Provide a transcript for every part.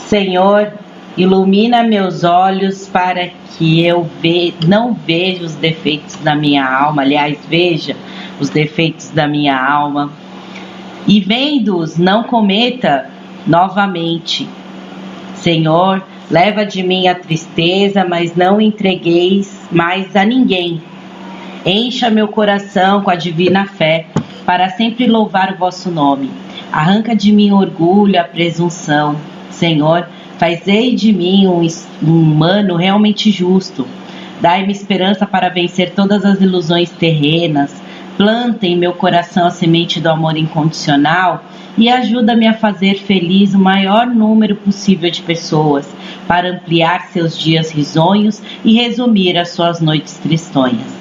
Senhor, ilumina meus olhos para que eu não veja os defeitos da minha alma, aliás, veja os defeitos da minha alma, e vendo-os não cometa novamente. Senhor, leva de mim a tristeza, mas não entregueis mais a ninguém. Encha meu coração com a divina fé, para sempre louvar o vosso nome. Arranca de mim o orgulho, a presunção. Senhor, fazei de mim um humano realmente justo. Dai-me esperança para vencer todas as ilusões terrenas. Planta em meu coração a semente do amor incondicional e ajuda-me a fazer feliz o maior número possível de pessoas, para ampliar seus dias risonhos e resumir as suas noites tristonhas.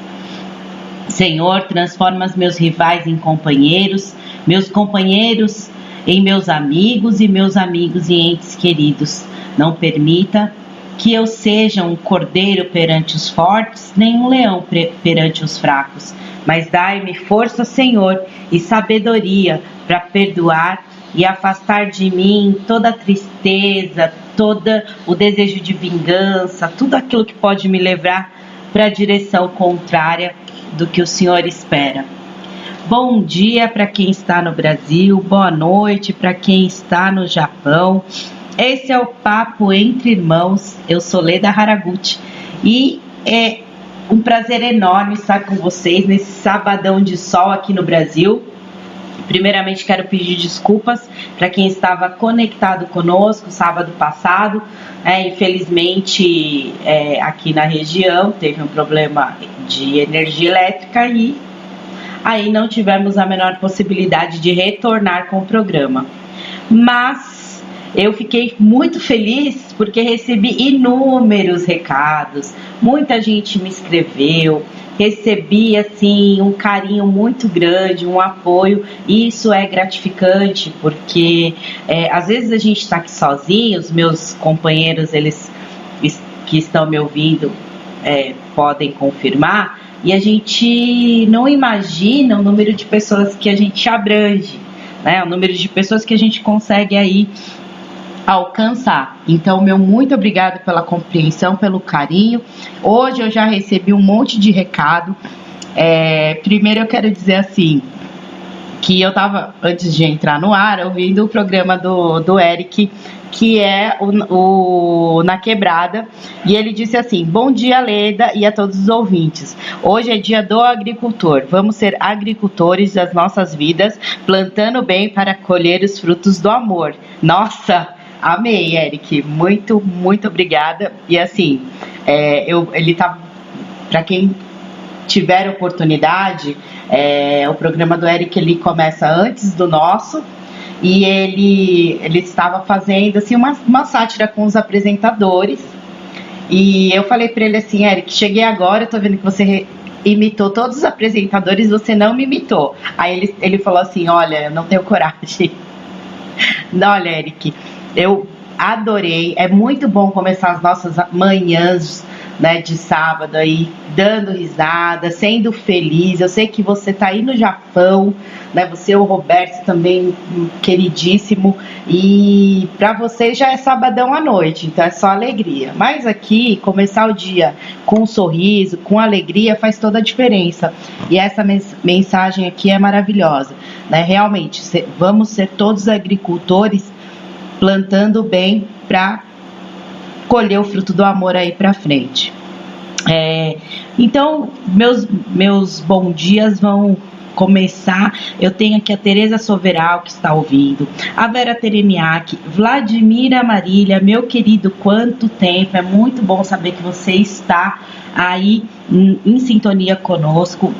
Senhor, transforma os meus rivais em companheiros, meus companheiros em meus amigos e meus amigos em entes queridos. Não permita que eu seja um cordeiro perante os fortes, nem um leão perante os fracos, mas dai-me força, Senhor, e sabedoria para perdoar e afastar de mim toda a tristeza, todo o desejo de vingança, tudo aquilo que pode me levar para a direção contrária do que o Senhor espera. Bom dia para quem está no Brasil, boa noite para quem está no Japão. Esse é o Papo Entre Irmãos, eu sou Leda Haraguchi e é um prazer enorme estar com vocês nesse sabadão de sol aqui no Brasil. Primeiramente quero pedir desculpas para quem estava conectado conosco sábado passado. Infelizmente aqui na região teve um problema de energia elétrica e aí não tivemos a menor possibilidade de retornar com o programa. Mas eu fiquei muito feliz porque recebi inúmeros recados, muita gente me escreveu, recebi assim um carinho muito grande, um apoio, e isso é gratificante porque às vezes a gente está aqui sozinho, os meus companheiros, eles que estão me ouvindo podem confirmar, e a gente não imagina o número de pessoas que a gente abrange, né? O número de pessoas que a gente consegue aí alcançar. Então, meu muito obrigado pela compreensão, pelo carinho. Hoje eu já recebi um monte de recado. Primeiro eu quero dizer assim, que eu tava, antes de entrar no ar, ouvindo o programa do Eric, que é o Na Quebrada, e ele disse assim: bom dia, Leda, e a todos os ouvintes. Hoje é dia do agricultor. Vamos ser agricultores das nossas vidas, plantando bem para colher os frutos do amor. Nossa, amei, Eric. Muito, muito obrigada. E assim, ele tá, para quem tiver oportunidade, o programa do Eric, ele começa antes do nosso, e ele estava fazendo assim uma sátira com os apresentadores, e eu falei para ele assim: Eric, cheguei agora, eu tô vendo que você imitou todos os apresentadores, você não me imitou. Aí ele falou assim: olha, eu não tenho coragem. Olha, Eric, eu adorei, é muito bom começar as nossas manhãs, né, de sábado aí, dando risada, sendo feliz. Eu sei que você tá aí no Japão, né, você e o Roberto também, queridíssimo, e para você já é sabadão à noite, então é só alegria. Mas aqui, começar o dia com um sorriso, com alegria, faz toda a diferença, e essa mensagem aqui é maravilhosa, né, realmente, vamos ser todos agricultores, plantando bem para colher o fruto do amor aí para frente. Então, meus bom dias vão começar. Eu tenho aqui a Tereza Soveral, que está ouvindo, a Vera Tereniak, Vladimir Amarília, meu querido, quanto tempo, é muito bom saber que você está aí em sintonia conosco.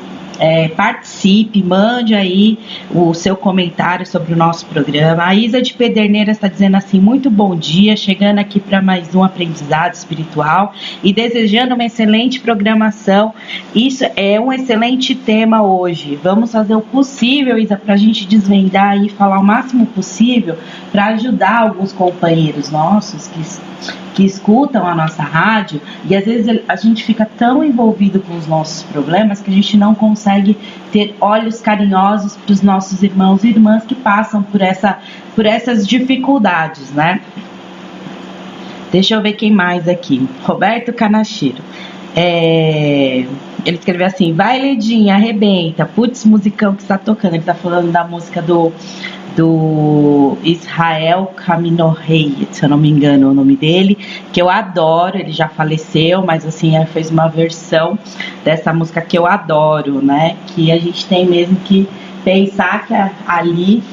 Participe, mande aí o seu comentário sobre o nosso programa. A Isa de Pederneiras está dizendo assim: muito bom dia, chegando aqui para mais um aprendizado espiritual e desejando uma excelente programação. Isso é um excelente tema hoje. Vamos fazer o possível, Isa, para a gente desvendar e falar o máximo possível para ajudar alguns companheiros nossos que escutam a nossa rádio, e às vezes a gente fica tão envolvido com os nossos problemas que a gente não consegue ter olhos carinhosos para os nossos irmãos e irmãs que passam por essas dificuldades, né? Deixa eu ver quem mais aqui. Roberto Canachiro. Ele escreveu assim: vai, Ledinha, arrebenta, putz, musicão que está tocando. Ele está falando da música do Israel Kaminohei, se eu não me engano o nome dele, que eu adoro. Ele já faleceu, mas assim, fez uma versão dessa música que eu adoro, né, que a gente tem mesmo que pensar que ali,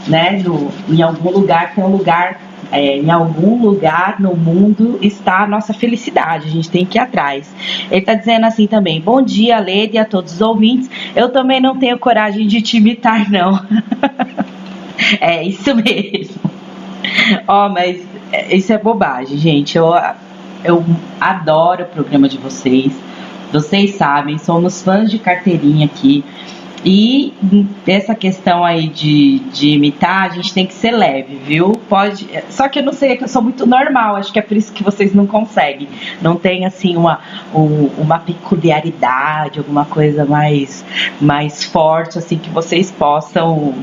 né, em algum lugar tem um lugar, em algum lugar no mundo está a nossa felicidade, a gente tem que ir atrás. Ele está dizendo assim também: bom dia, Leda, e a todos os ouvintes. Eu também não tenho coragem de te imitar, não. É isso mesmo. Mas isso é bobagem, gente. Eu adoro o programa de vocês. Vocês sabem, somos fãs de carteirinha aqui. E essa questão aí de imitar, a gente tem que ser leve, viu? Só que eu não sei, é que eu sou muito normal, acho que é por isso que vocês não conseguem. Não tem assim uma peculiaridade, alguma coisa mais forte assim que vocês possam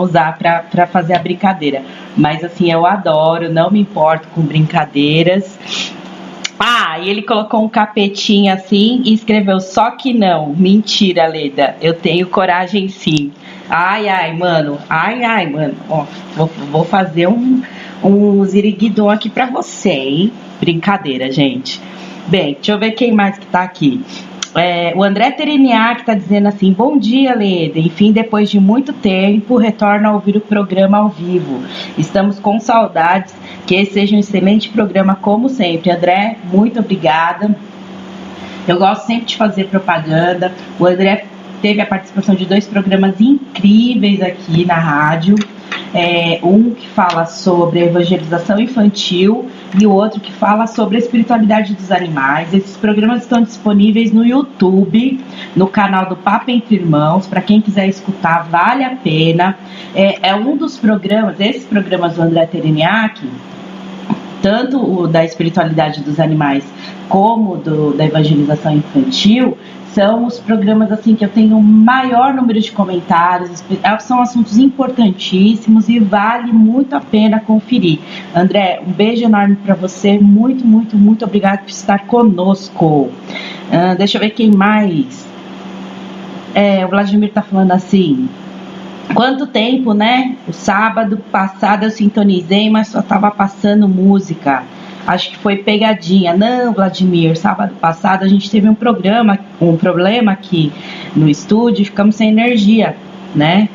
usar para fazer a brincadeira. Mas assim, eu adoro, não me importo com brincadeiras. E ele colocou um capetinho assim e escreveu: só que não. Mentira, Leda, eu tenho coragem sim. Ai, mano. Ó, vou fazer um ziriguidum aqui pra você, hein? Brincadeira, gente. Bem, deixa eu ver quem mais que tá aqui. O André Tereniak está dizendo assim: bom dia, Leda, enfim, depois de muito tempo retorno a ouvir o programa ao vivo, estamos com saudades, que esse seja um excelente programa como sempre. André, muito obrigada. Eu gosto sempre de fazer propaganda. O André teve a participação de 2 programas incríveis aqui na rádio, um que fala sobre a evangelização infantil e o outro que fala sobre a espiritualidade dos animais. Esses programas estão disponíveis no YouTube, no canal do Papo Entre Irmãos. Para quem quiser escutar, vale a pena. É um dos programas, esses programas do André Tereniak, tanto o da espiritualidade dos animais como da evangelização infantil, são os programas assim que eu tenho o maior número de comentários. São assuntos importantíssimos e vale muito a pena conferir. André, um beijo enorme para você, muito, muito, muito obrigado por estar conosco. Deixa eu ver quem mais. O Vladimir tá falando assim: Quanto tempo, né? O sábado passado eu sintonizei, mas só tava passando música. Acho que foi pegadinha. Não, Vladimir, sábado passado a gente teve um problema aqui no estúdio, ficamos sem energia, né?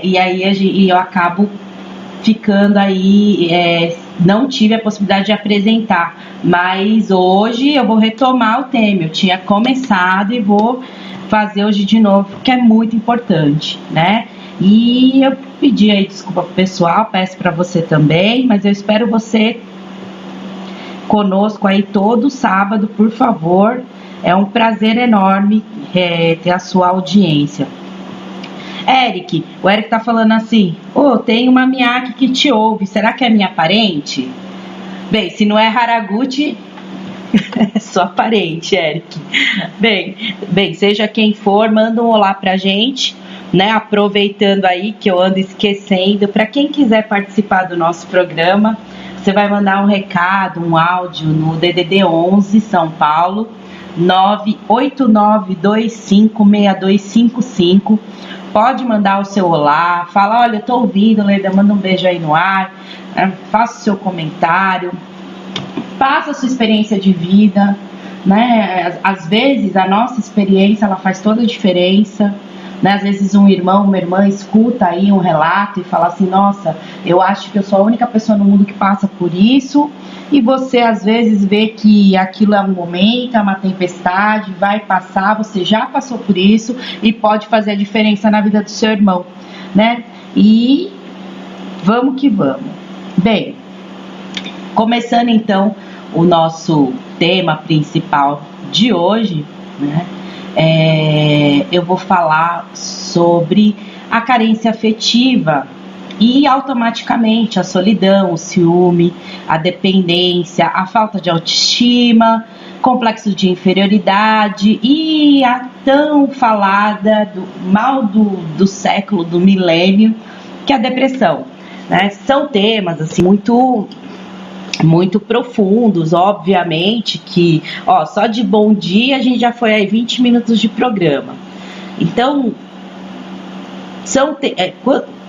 E aí eu acabo ficando aí, não tive a possibilidade de apresentar, mas hoje eu vou retomar o tema. Eu tinha começado e vou fazer hoje de novo, porque é muito importante, né? E eu pedi aí desculpa pro pessoal, peço para você também, mas eu espero você conosco aí todo sábado, por favor. É um prazer enorme ter a sua audiência. Eric, o Eric tá falando assim: tem uma Miyake que te ouve, será que é minha parente? Bem, se não é Haraguchi, é sua parente, Eric. Bem, seja quem for, manda um olá pra gente, né? Aproveitando aí que eu ando esquecendo, para quem quiser participar do nosso programa, você vai mandar um recado, um áudio no DDD 11 São Paulo 989256255. Pode mandar o seu olá, fala: olha, eu tô ouvindo, Leda, manda um beijo aí no ar, faça o seu comentário, passa a sua experiência de vida, né? Às vezes a nossa experiência, ela faz toda a diferença, né? Às vezes um irmão, uma irmã escuta aí um relato e fala assim: nossa, eu acho que eu sou a única pessoa no mundo que passa por isso. E você às vezes vê que aquilo é um momento, é uma tempestade, vai passar, você já passou por isso e pode fazer a diferença na vida do seu irmão, né? E vamos que vamos. Bem, começando então o nosso tema principal de hoje, né? Eu vou falar sobre a carência afetiva e automaticamente a solidão, o ciúme, a dependência, a falta de autoestima, complexo de inferioridade e a tão falada do mal do século, do milênio, que é a depressão, né? São temas assim muito profundos, obviamente, que só de bom dia a gente já foi aí 20 minutos de programa. Então,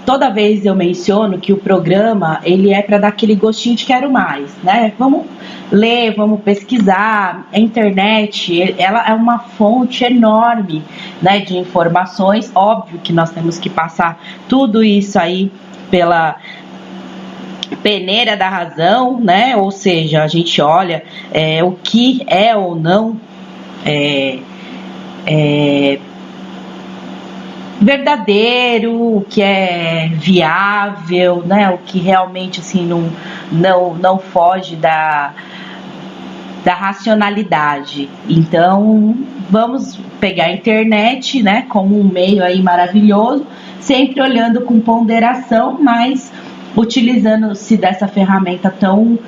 toda vez eu menciono que o programa ele é para dar aquele gostinho de quero mais, né? Vamos ler, vamos pesquisar. A internet, ela é uma fonte enorme, né, de informações. Óbvio que nós temos que passar tudo isso aí pela peneira da razão, né? Ou seja, a gente olha o que é ou não verdadeiro, o que é viável, né? O que realmente assim não foge da racionalidade. Então vamos pegar a internet, né, como um meio aí maravilhoso, sempre olhando com ponderação, mas utilizando-se dessa ferramenta tão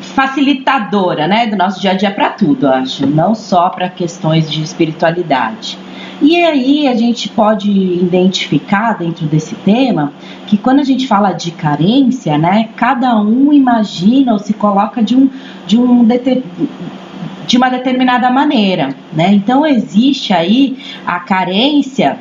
facilitadora, né, do nosso dia a dia para tudo, eu acho, não só para questões de espiritualidade. E aí a gente pode identificar dentro desse tema que quando a gente fala de carência, né, cada um imagina ou se coloca de uma determinada maneira, né? Então existe aí a carência,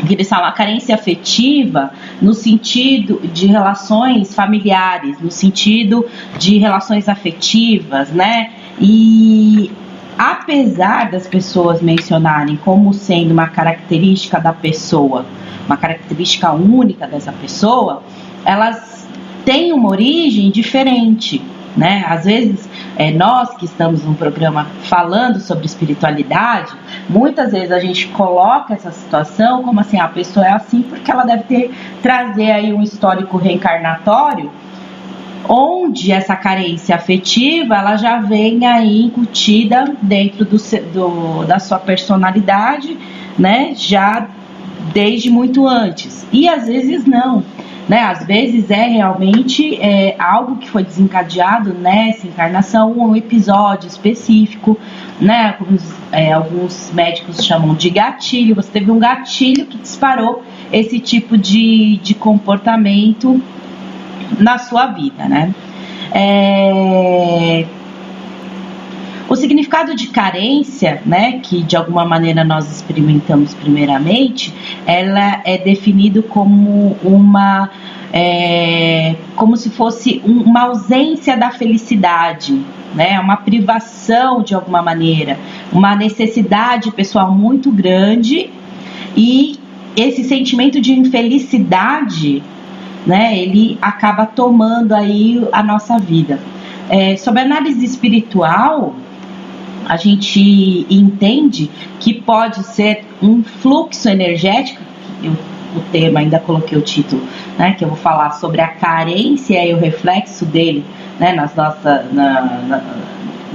que eles falam a carência afetiva, no sentido de relações familiares, no sentido de relações afetivas, né? E apesar das pessoas mencionarem como sendo uma característica da pessoa, uma característica única dessa pessoa, elas têm uma origem diferente, né? Às vezes, nós que estamos num programa falando sobre espiritualidade, muitas vezes a gente coloca essa situação como assim, a pessoa é assim porque ela deve trazer aí um histórico reencarnatório, onde essa carência afetiva, ela já vem aí incutida dentro da sua personalidade, né? Já desde muito antes. E às vezes não, né? Às vezes é realmente algo que foi desencadeado nessa encarnação, um episódio específico, né? Alguns médicos chamam de gatilho. Você teve um gatilho que disparou esse tipo de comportamento na sua vida, né? O significado de carência, né, que de alguma maneira nós experimentamos primeiramente, ela é definido como como se fosse uma ausência da felicidade, né, uma privação de alguma maneira, uma necessidade pessoal muito grande, e esse sentimento de infelicidade, né, ele acaba tomando aí a nossa vida. Sobre a análise espiritual, a gente entende que pode ser um fluxo energético, o tema, ainda coloquei o título, né, que eu vou falar sobre a carência e o reflexo dele, né, na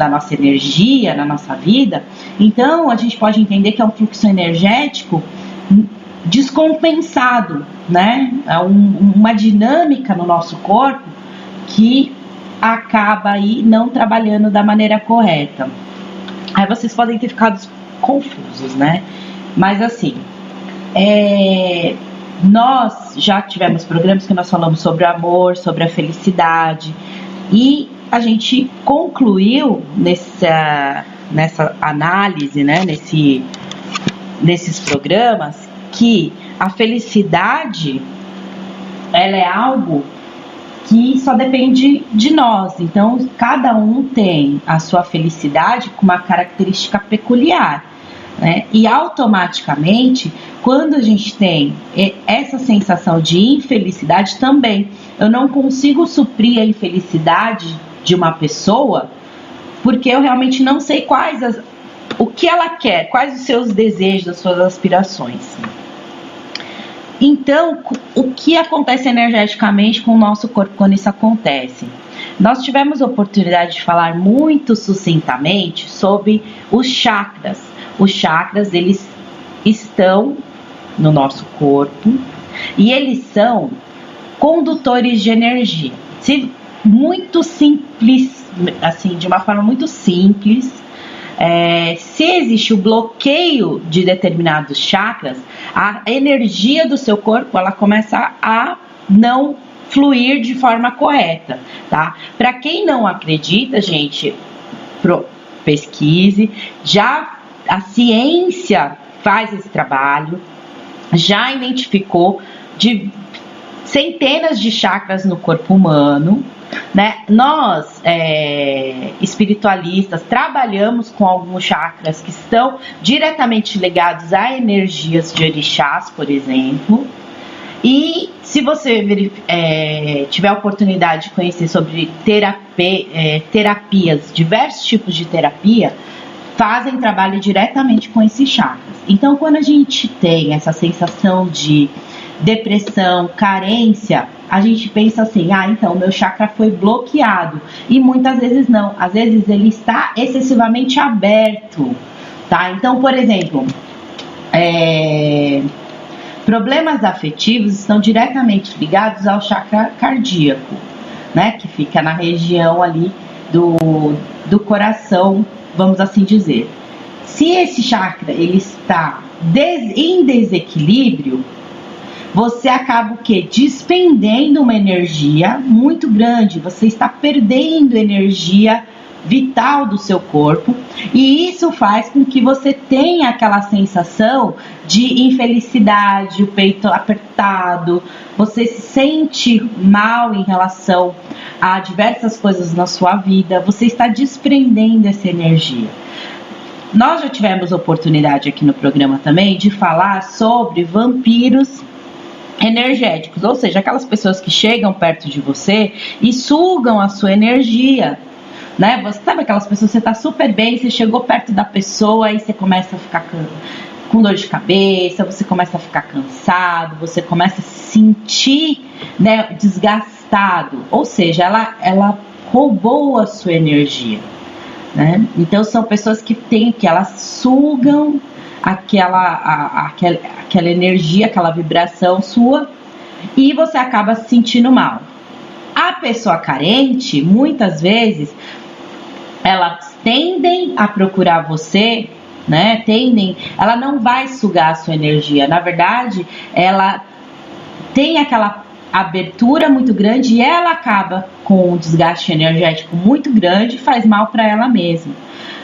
nossa energia, na nossa vida. Então, a gente pode entender que é um fluxo energético descompensado, né, é uma dinâmica no nosso corpo que acaba aí não trabalhando da maneira correta. Aí vocês podem ter ficado confusos, né? Mas assim, nós já tivemos programas que nós falamos sobre o amor, sobre a felicidade, e a gente concluiu nessa análise, né? Nesses programas, que a felicidade, ela é algo que só depende de nós. Então, cada um tem a sua felicidade com uma característica peculiar, né? E automaticamente, quando a gente tem essa sensação de infelicidade também, eu não consigo suprir a infelicidade de uma pessoa, porque eu realmente não sei o que ela quer, quais os seus desejos, as suas aspirações. Então, o que acontece energeticamente com o nosso corpo quando isso acontece? Nós tivemos a oportunidade de falar muito sucintamente sobre os chakras. Os chakras, eles estão no nosso corpo e eles são condutores de energia. Muito simples, assim, de uma forma muito simples, se existe o bloqueio de determinados chakras, a energia do seu corpo, ela começa a não fluir de forma correta, tá? Para quem não acredita, gente, pesquise. Já a ciência faz esse trabalho, já identificou centenas de chakras no corpo humano, né? Nós, espiritualistas, trabalhamos com alguns chakras que estão diretamente ligados a energias de orixás, por exemplo. E se você tiver a oportunidade de conhecer sobre terapias, diversos tipos de terapia, fazem trabalho diretamente com esses chakras. Então, quando a gente tem essa sensação de depressão, carência, a gente pensa assim, então meu chakra foi bloqueado, e muitas vezes não, às vezes ele está excessivamente aberto, tá? Então, por exemplo, problemas afetivos estão diretamente ligados ao chakra cardíaco, né, que fica na região ali do coração, vamos assim dizer. Se esse chakra ele está em desequilíbrio, você acaba o quê? Despendendo uma energia muito grande, você está perdendo energia vital do seu corpo, e isso faz com que você tenha aquela sensação de infelicidade, o peito apertado, você se sente mal em relação a diversas coisas na sua vida, você está desprendendo essa energia. Nós já tivemos oportunidade aqui no programa também de falar sobre vampiros energéticos, ou seja, aquelas pessoas que chegam perto de você e sugam a sua energia, né? Você sabe aquelas pessoas, você tá super bem, você chegou perto da pessoa e você começa a ficar com dor de cabeça, você começa a ficar cansado, você começa a se sentir, né, desgastado, ou seja, ela roubou a sua energia, né? Então são pessoas que elas sugam aquela energia, aquela vibração sua, e você acaba se sentindo mal. A pessoa carente, muitas vezes, elas tendem a procurar você, né? Ela não vai sugar a sua energia. Na verdade, ela tem aquela abertura muito grande e ela acaba com um desgaste energético muito grande e faz mal para ela mesma.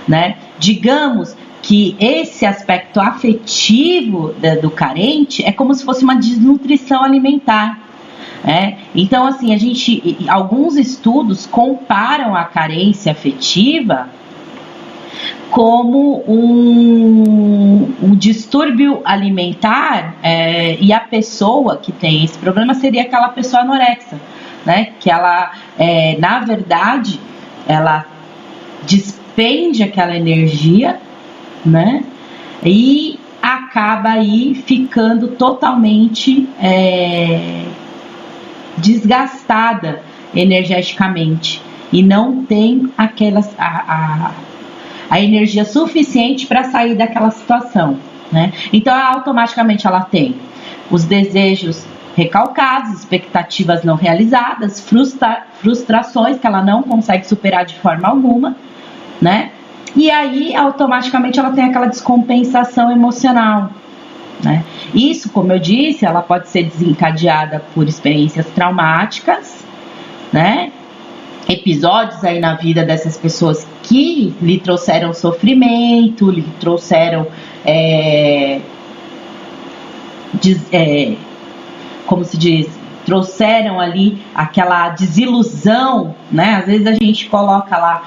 né? Digamos que esse aspecto afetivo do carente é como se fosse uma desnutrição alimentar. Então, assim, alguns estudos comparam a carência afetiva como um distúrbio alimentar, e a pessoa que tem esse problema seria aquela pessoa anorexa, né? Que ela, na verdade, ela despende aquela energia, né? E acaba aí ficando totalmente desgastada energeticamente e não tem a energia suficiente para sair daquela situação, né? Então, automaticamente ela tem os desejos recalcados, expectativas não realizadas, frustrações que ela não consegue superar de forma alguma, né? E aí, automaticamente, ela tem aquela descompensação emocional, né? Isso, como eu disse, ela pode ser desencadeada por experiências traumáticas, né? Episódios aí na vida dessas pessoas que lhe trouxeram sofrimento, lhe trouxeram como se diz, trouxeram ali aquela desilusão, né? Às vezes a gente coloca lá,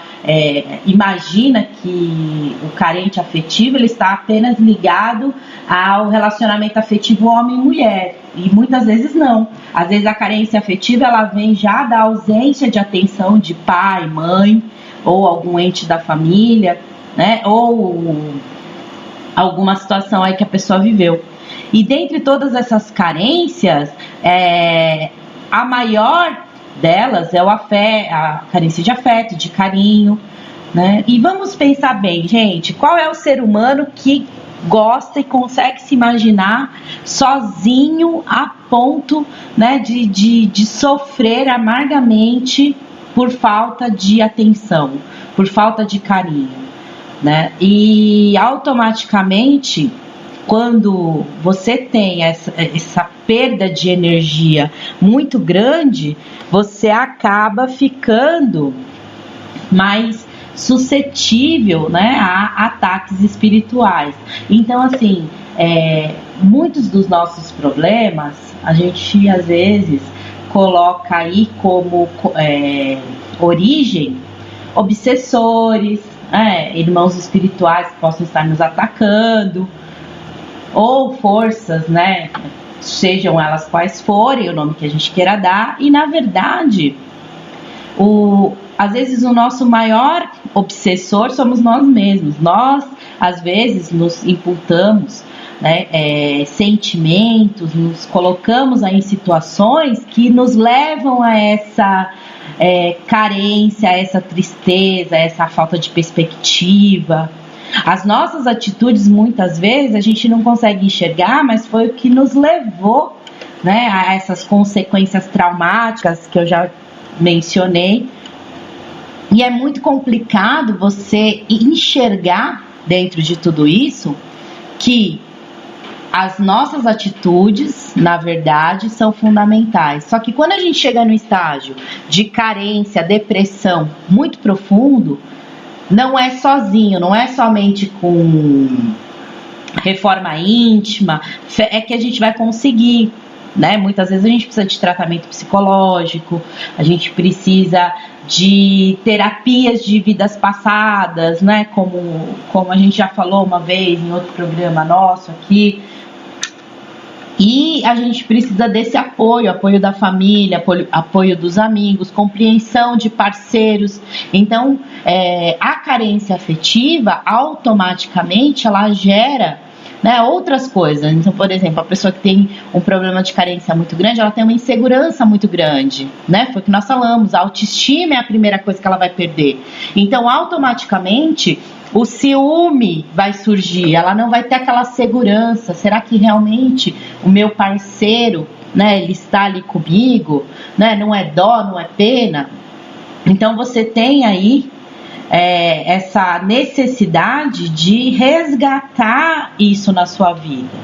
imagina que o carente afetivo ele está apenas ligado ao relacionamento afetivo homem e mulher, e muitas vezes não. Às vezes a carência afetiva ela vem já da ausência de atenção de pai, mãe ou algum ente da família, né? Ou alguma situação aí que a pessoa viveu. E dentre todas essas carências, a maior delas é a carência de afeto, de carinho, né? E vamos pensar bem, gente, qual é o ser humano que gosta e consegue se imaginar sozinho a ponto, né, de sofrer amargamente por falta de atenção, por falta de carinho, né? E automaticamente, quando você tem essa perda de energia muito grande, você acaba ficando mais suscetível, né, a ataques espirituais. Então, assim, muitos dos nossos problemas, a gente às vezes coloca aí como origem obsessores, irmãos espirituais que possam estar nos atacando, ou forças, né, sejam elas quais forem, o nome que a gente queira dar, e na verdade, às vezes o nosso maior obsessor somos nós mesmos. Nós, às vezes, nos imputamos, né, sentimentos, nos colocamos aí em situações que nos levam a essa carência, a essa tristeza, a essa falta de perspectiva. As nossas atitudes, muitas vezes, a gente não consegue enxergar, mas foi o que nos levou, né, a essas consequências traumáticas que eu já mencionei. E é muito complicado você enxergar dentro de tudo isso que as nossas atitudes, na verdade, são fundamentais. Só que quando a gente chega no estágio de carência, depressão muito profundo, não é sozinho, não é somente com reforma íntima, é que a gente vai conseguir, né? Muitas vezes a gente precisa de tratamento psicológico, a gente precisa de terapias de vidas passadas, né? Como a gente já falou uma vez em outro programa nosso aqui. E a gente precisa desse apoio da família, apoio dos amigos, compreensão de parceiros. Então, a carência afetiva, automaticamente, ela gera, né, outras coisas. Então, por exemplo, a pessoa que tem um problema de carência muito grande, ela tem uma insegurança muito grande, né? Foi o que nós falamos, a autoestima é a primeira coisa que ela vai perder. Então, automaticamente, o ciúme vai surgir, ela não vai ter aquela segurança. Será que realmente o meu parceiro, né, ele está ali comigo, né? Não é dó, não é pena. Então você tem aí essa necessidade de resgatar isso na sua vida,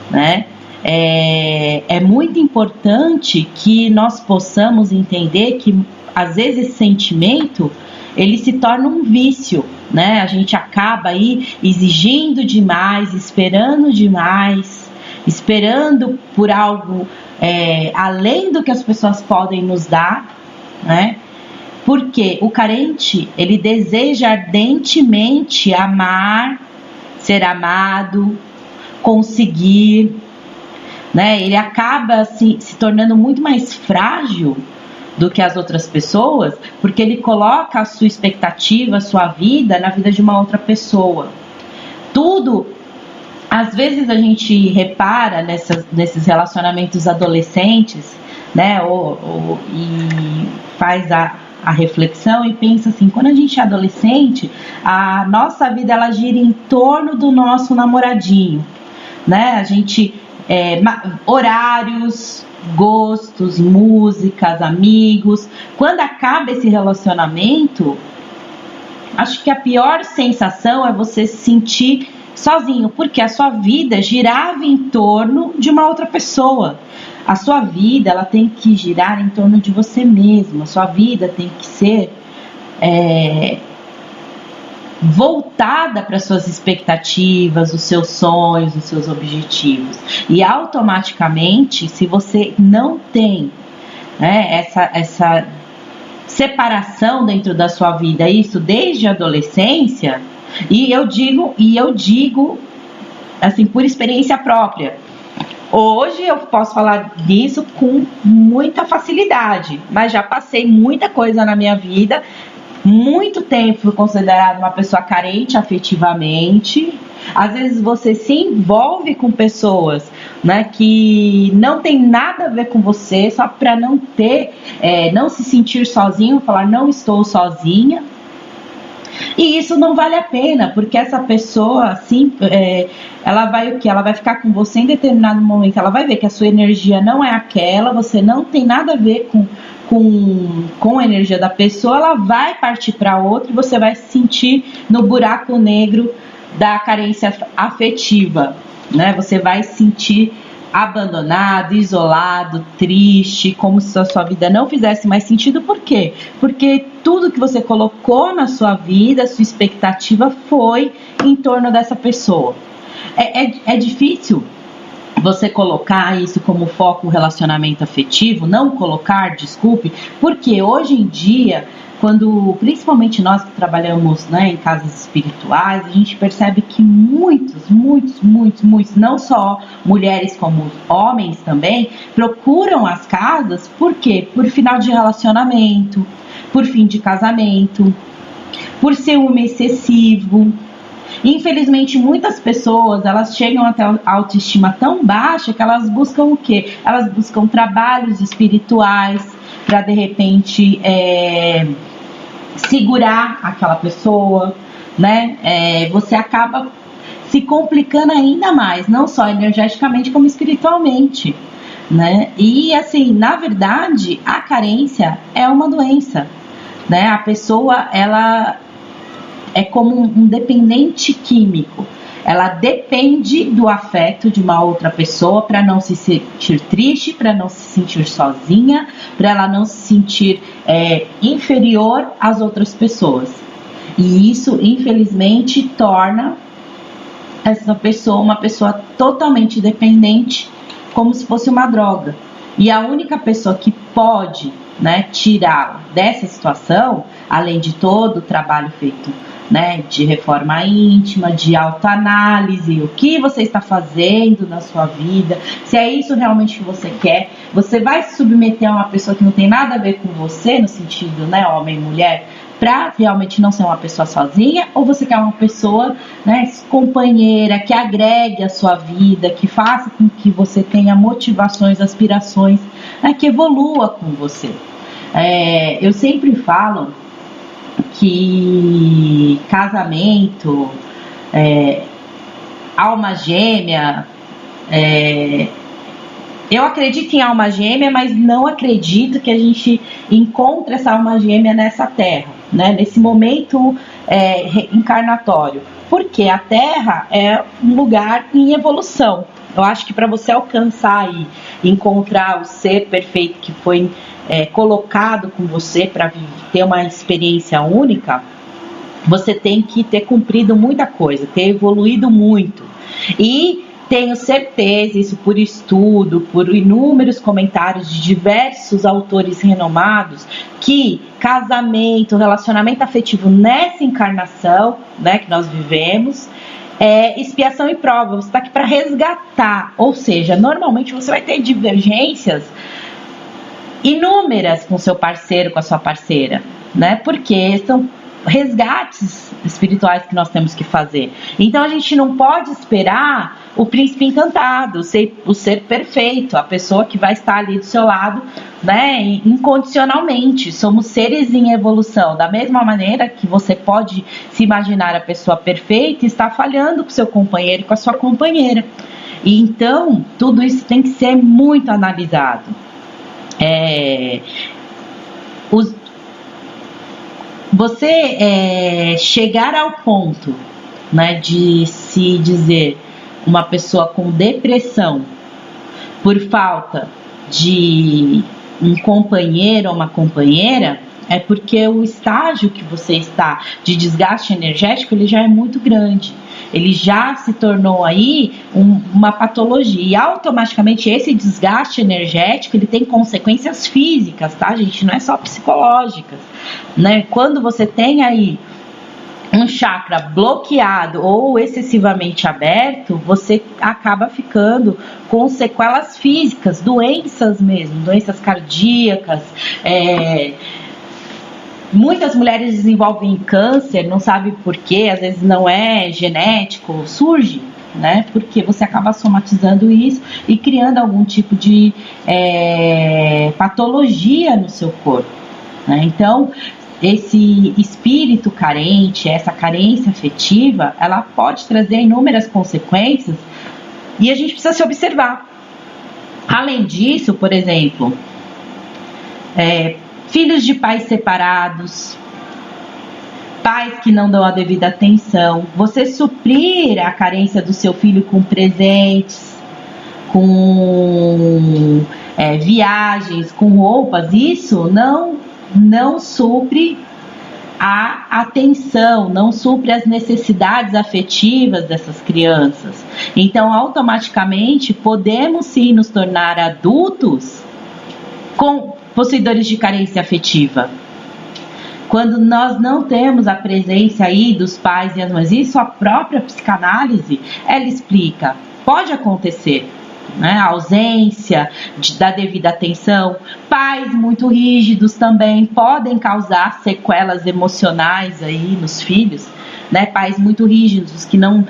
né? É muito importante que nós possamos entender que às vezes esse sentimento ele se torna um vício, né? A gente acaba aí exigindo demais, esperando por algo além do que as pessoas podem nos dar, né? Porque o carente, ele deseja ardentemente amar, ser amado, conseguir, né? Ele acaba assim, se tornando muito mais frágil do que as outras pessoas, porque ele coloca a sua expectativa, a sua vida na vida de uma outra pessoa. Tudo, às vezes a gente repara nesses relacionamentos adolescentes, né? E faz a reflexão e pensa assim, quando a gente é adolescente, a nossa vida ela gira em torno do nosso namoradinho, né? A gente horários, gostos, músicas, amigos. Quando acaba esse relacionamento, acho que a pior sensação é você se sentir sozinho, porque a sua vida girava em torno de uma outra pessoa. A sua vida, ela tem que girar em torno de você mesmo. A sua vida tem que ser voltada para suas expectativas, os seus sonhos, os seus objetivos. E automaticamente, se você não tem, né, essa separação dentro da sua vida, isso desde a adolescência, e eu digo assim, por experiência própria. Hoje eu posso falar disso com muita facilidade, mas já passei muita coisa na minha vida. Muito tempo fui considerada uma pessoa carente afetivamente. Às vezes você se envolve com pessoas, né, que não tem nada a ver com você, só para não se sentir sozinho, falar não estou sozinha. E isso não vale a pena, porque essa pessoa, assim, ela vai o quê? Ela vai ficar com você em determinado momento, ela vai ver que a sua energia não é aquela, você não tem nada a ver com a energia da pessoa, ela vai partir para outra e você vai se sentir no buraco negro da carência afetiva, né? Você vai se sentir abandonado, isolado, triste, como se a sua vida não fizesse mais sentido. Por quê? Porque tudo que você colocou na sua vida, a sua expectativa foi em torno dessa pessoa. É difícil você colocar isso como foco, o relacionamento afetivo, não colocar, desculpe, porque hoje em dia, principalmente nós que trabalhamos, né, em casas espirituais, a gente percebe que muitos, não só mulheres como homens também, procuram as casas, por quê? Por final de relacionamento, por fim de casamento, por ciúme excessivo. Infelizmente, muitas pessoas, elas chegam até a autoestima tão baixa que elas buscam o quê? Elas buscam trabalhos espirituais para, de repente, segurar aquela pessoa, né? Você acaba se complicando ainda mais, não só energeticamente como espiritualmente, né? E, assim, na verdade, a carência é uma doença, né? A pessoa, ela é como um dependente químico. Ela depende do afeto de uma outra pessoa para não se sentir triste, para não se sentir sozinha, para ela não se sentir inferior às outras pessoas. E isso, infelizmente, torna essa pessoa uma pessoa totalmente dependente, como se fosse uma droga. E a única pessoa que pode, né, tirá-la dessa situação, além de todo o trabalho feito, né, de reforma íntima, de autoanálise, o que você está fazendo na sua vida, se é isso realmente que você quer, você vai se submeter a uma pessoa que não tem nada a ver com você, no sentido, né, homem e mulher, para realmente não ser uma pessoa sozinha, ou você quer uma pessoa, né, companheira, que agregue a sua vida, que faça com que você tenha motivações, aspirações, né, que evolua com você. Eu sempre falo que casamento, alma gêmea, eu acredito em alma gêmea, mas não acredito que a gente encontre essa alma gêmea nessa terra, né? Nesse momento encarnatório, porque a Terra é um lugar em evolução. Eu acho que para você alcançar e encontrar o ser perfeito que foi colocado com você para ter uma experiência única, você tem que ter cumprido muita coisa, ter evoluído muito. E tenho certeza, isso por estudo, por inúmeros comentários de diversos autores renomados, que casamento, relacionamento afetivo nessa encarnação, né, que nós vivemos, é expiação e prova. Você está aqui para resgatar, ou seja, normalmente você vai ter divergências inúmeras com seu parceiro, com a sua parceira, né? Porque são resgates espirituais que nós temos que fazer. Então a gente não pode esperar o príncipe encantado, o ser perfeito, a pessoa que vai estar ali do seu lado, né, incondicionalmente. Somos seres em evolução, da mesma maneira que você pode se imaginar a pessoa perfeita e está falhando com seu companheiro e com a sua companheira. E então tudo isso tem que ser muito analisado. Você chegar ao ponto, né, de se dizer uma pessoa com depressão por falta de um companheiro ou uma companheira, é porque o estágio que você está de desgaste energético, ele já é muito grande. Ele já se tornou aí uma patologia. E automaticamente esse desgaste energético, ele tem consequências físicas, tá, gente? Não é só psicológicas, né? Quando você tem aí um chakra bloqueado ou excessivamente aberto, você acaba ficando com sequelas físicas, doenças mesmo, doenças cardíacas. Muitas mulheres desenvolvem câncer, não sabe por quê, às vezes não é genético, surge, né? Porque você acaba somatizando isso e criando algum tipo de patologia no seu corpo, né? Então, esse espírito carente, essa carência afetiva, ela pode trazer inúmeras consequências e a gente precisa se observar. Além disso, por exemplo, filhos de pais separados, pais que não dão a devida atenção, você suprir a carência do seu filho com presentes, com viagens, com roupas, isso não supre a atenção, não supre as necessidades afetivas dessas crianças. Então, automaticamente, podemos sim nos tornar adultos possuidores de carência afetiva. Quando nós não temos a presença aí dos pais e as mães, isso a própria psicanálise, ela explica, pode acontecer, né? A ausência da devida atenção. Pais muito rígidos também podem causar sequelas emocionais aí nos filhos, né? Pais muito rígidos que não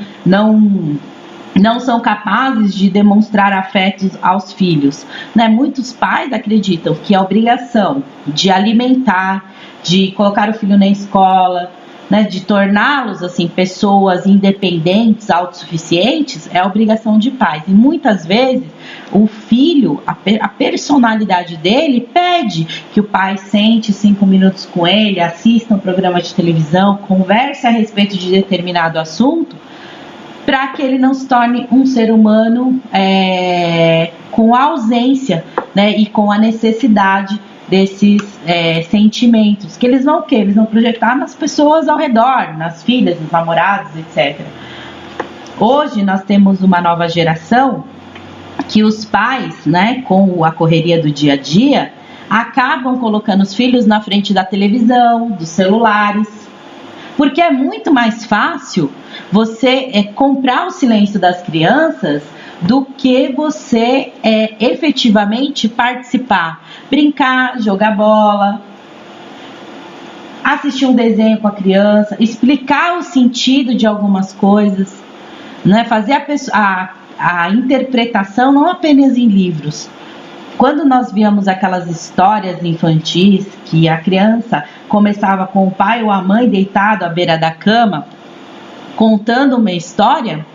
são capazes de demonstrar afetos aos filhos, né? Muitos pais acreditam que a obrigação de alimentar, de colocar o filho na escola, né, de torná-los assim pessoas independentes, autossuficientes, é a obrigação de pais. E muitas vezes o filho, a personalidade dele pede que o pai sente 5 minutos com ele, assista um programa de televisão, converse a respeito de determinado assunto, para que ele não se torne um ser humano com a ausência, né, e com a necessidade desses sentimentos, que eles vão Eles vão projetar nas pessoas ao redor, nas filhas, nos namorados, etc. Hoje nós temos uma nova geração que os pais, né, com a correria do dia a dia, acabam colocando os filhos na frente da televisão, dos celulares, porque é muito mais fácil você comprar o silêncio das crianças do que você efetivamente participar, brincar, jogar bola, assistir um desenho com a criança, explicar o sentido de algumas coisas, né? Fazer a interpretação não apenas em livros. Quando nós víamos aquelas histórias infantis que a criança começava com o pai ou a mãe deitado à beira da cama, contando uma história,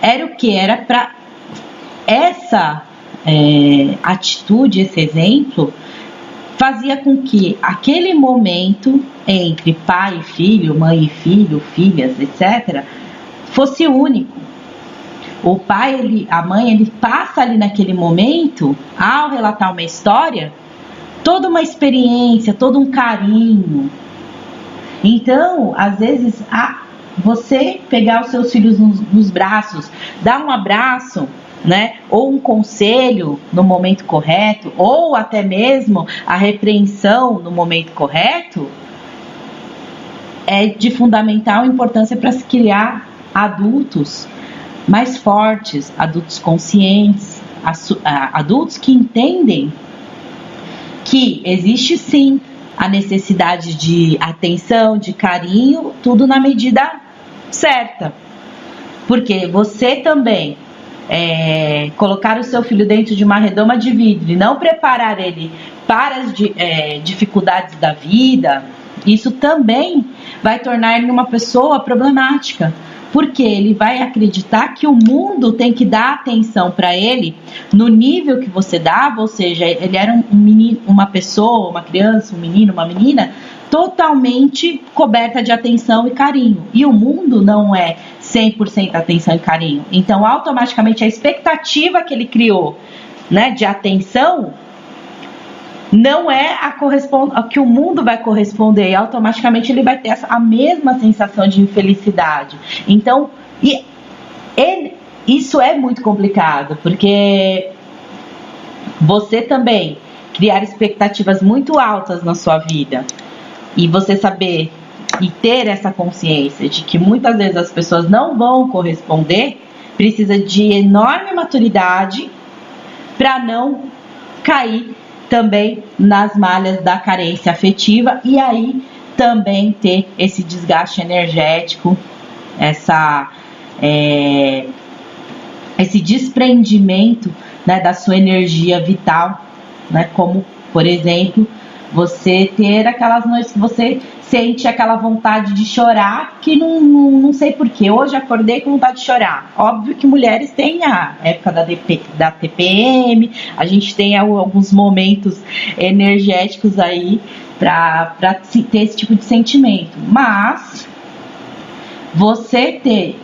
era o que? Era para essa atitude, esse exemplo, fazia com que aquele momento entre pai e filho, mãe e filho, filhas, etc., fosse único. O pai, a mãe, ele passa ali naquele momento, ao relatar uma história, toda uma experiência, todo um carinho. Então, às vezes, você pegar os seus filhos nos braços, dar um abraço, né? Ou um conselho no momento correto, ou até mesmo a repreensão no momento correto, é de fundamental importância para se criar adultos mais fortes, adultos conscientes, adultos que entendem que existe sim a necessidade de atenção, de carinho, tudo na medida certa. Porque você também colocar o seu filho dentro de uma redoma de vidro e não preparar ele para as dificuldades da vida, isso também vai tornar ele uma pessoa problemática. Porque ele vai acreditar que o mundo tem que dar atenção para ele no nível que você dava, ou seja, ele era um menino, uma pessoa, uma criança, um menino, uma menina, totalmente coberta de atenção e carinho. E o mundo não é 100% atenção e carinho. Então, automaticamente, a expectativa que ele criou, né, de atenção não é a que o mundo vai corresponder, e automaticamente ele vai ter a mesma sensação de infelicidade. Então, isso é muito complicado, porque você também criar expectativas muito altas na sua vida, e você saber e ter essa consciência de que muitas vezes as pessoas não vão corresponder, precisa de enorme maturidade para não cair também nas malhas da carência afetiva, e aí também ter esse desgaste energético, esse desprendimento, né, da sua energia vital, né, como, por exemplo, você ter aquelas noites que você sente aquela vontade de chorar, que não sei porquê, hoje acordei com vontade de chorar. Óbvio que mulheres têm a época da TPM, a gente tem alguns momentos energéticos aí para ter esse tipo de sentimento. Mas você ter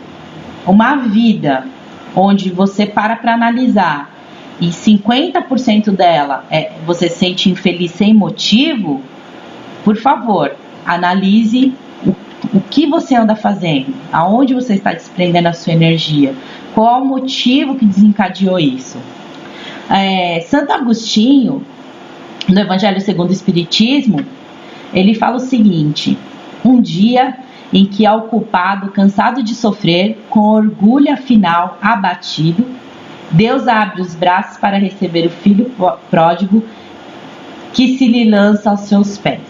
uma vida onde você para analisar e 50% dela você se sente infeliz sem motivo, por favor, analise o que você anda fazendo, aonde você está desprendendo a sua energia, qual o motivo que desencadeou isso. Santo Agostinho, no Evangelho segundo o Espiritismo, ele fala o seguinte: um dia em que ao culpado, cansado de sofrer, com orgulho afinal abatido, Deus abre os braços para receber o filho pródigo que se lhe lança aos seus pés.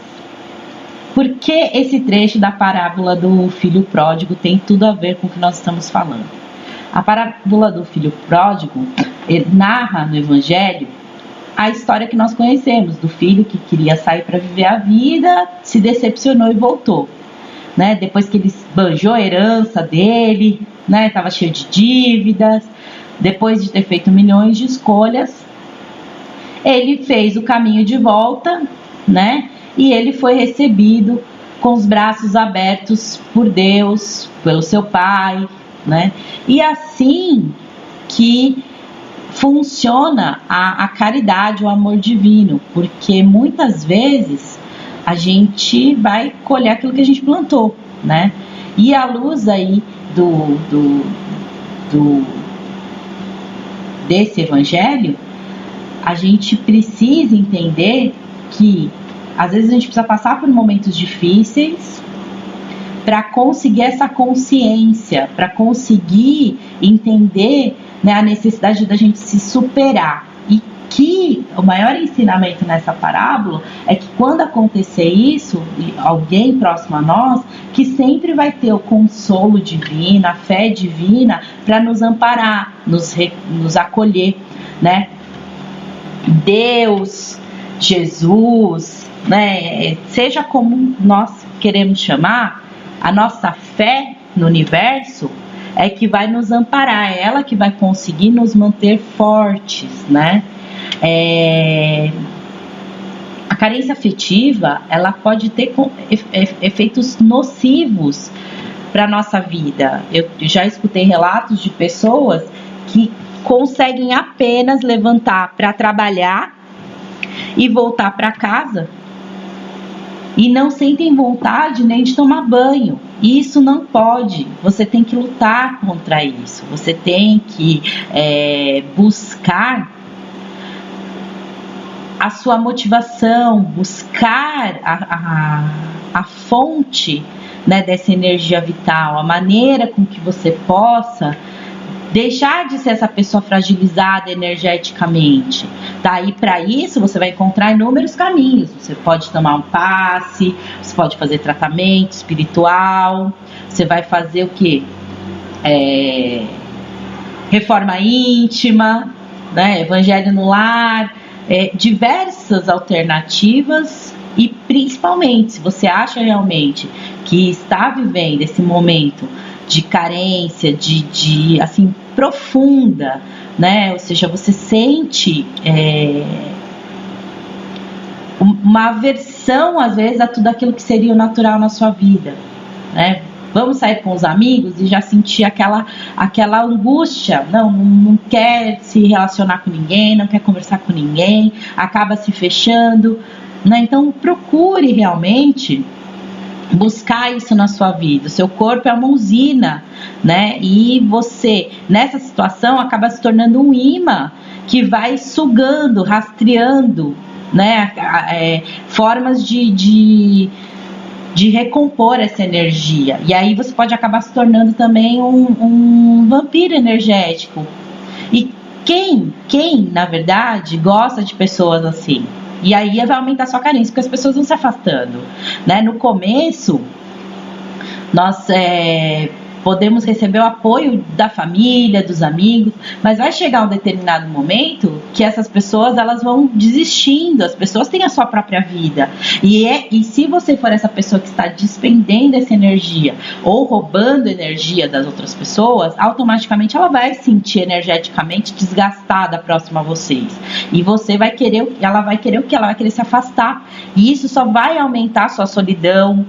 Por que esse trecho da parábola do filho pródigo tem tudo a ver com o que nós estamos falando? A parábola do filho pródigo narra no Evangelho a história que nós conhecemos, do filho que queria sair para viver a vida, se decepcionou e voltou. Né? Depois que ele banjou a herança dele, né? Estava cheio de dívidas, depois de ter feito milhões de escolhas, ele fez o caminho de volta, né? E ele foi recebido com os braços abertos por Deus, pelo seu pai, né? E assim que funciona a caridade, o amor divino, porque muitas vezes a gente vai colher aquilo que a gente plantou, né? E à luz aí desse evangelho, a gente precisa entender que às vezes a gente precisa passar por momentos difíceis para conseguir essa consciência, para conseguir entender, né, a necessidade da gente se superar. E que o maior ensinamento nessa parábola é que quando acontecer isso, alguém próximo a nós, que sempre vai ter o consolo divino, a fé divina para nos amparar, nos acolher, né? Deus, Jesus, né? Seja como nós queremos chamar, a nossa fé no universo é que vai nos amparar, é ela que vai conseguir nos manter fortes, né? A carência afetiva, ela pode ter efeitos nocivos para a nossa vida. Eu já escutei relatos de pessoas que conseguem apenas levantar para trabalhar e voltar para casa e não sentem vontade nem de tomar banho. Isso não pode, você tem que lutar contra isso, você tem que buscar a sua motivação, buscar a fonte, né, dessa energia vital, a maneira com que você possa deixar de ser essa pessoa fragilizada energeticamente. Daí para isso você vai encontrar inúmeros caminhos. Você pode tomar um passe, você pode fazer tratamento espiritual, você vai fazer o quê? Reforma íntima, né? Evangelho no lar, diversas alternativas. E principalmente, se você acha realmente que está vivendo esse momento de carência, de assim, profunda, né? Ou seja, você sente uma aversão, às vezes, a tudo aquilo que seria o natural na sua vida, né? Vamos sair com os amigos e já sentir aquela angústia, não quer se relacionar com ninguém, não quer conversar com ninguém, acaba se fechando, né? Então procure realmente buscar isso na sua vida. O seu corpo é uma usina, né? E você, nessa situação, acaba se tornando um imã que vai sugando, rastreando, né? Formas de recompor essa energia. E aí você pode acabar se tornando também um vampiro energético. E quem, na verdade, gosta de pessoas assim? E aí vai aumentar a sua carência, porque as pessoas vão se afastando, né? No começo, nós podemos receber o apoio da família, dos amigos, mas vai chegar um determinado momento que essas pessoas, elas vão desistindo, as pessoas têm a sua própria vida, e se você for essa pessoa que está despendendo essa energia, ou roubando energia das outras pessoas, automaticamente ela vai se sentir energeticamente desgastada próxima a vocês, e ela vai querer o que? Ela vai querer se afastar, e isso só vai aumentar a sua solidão,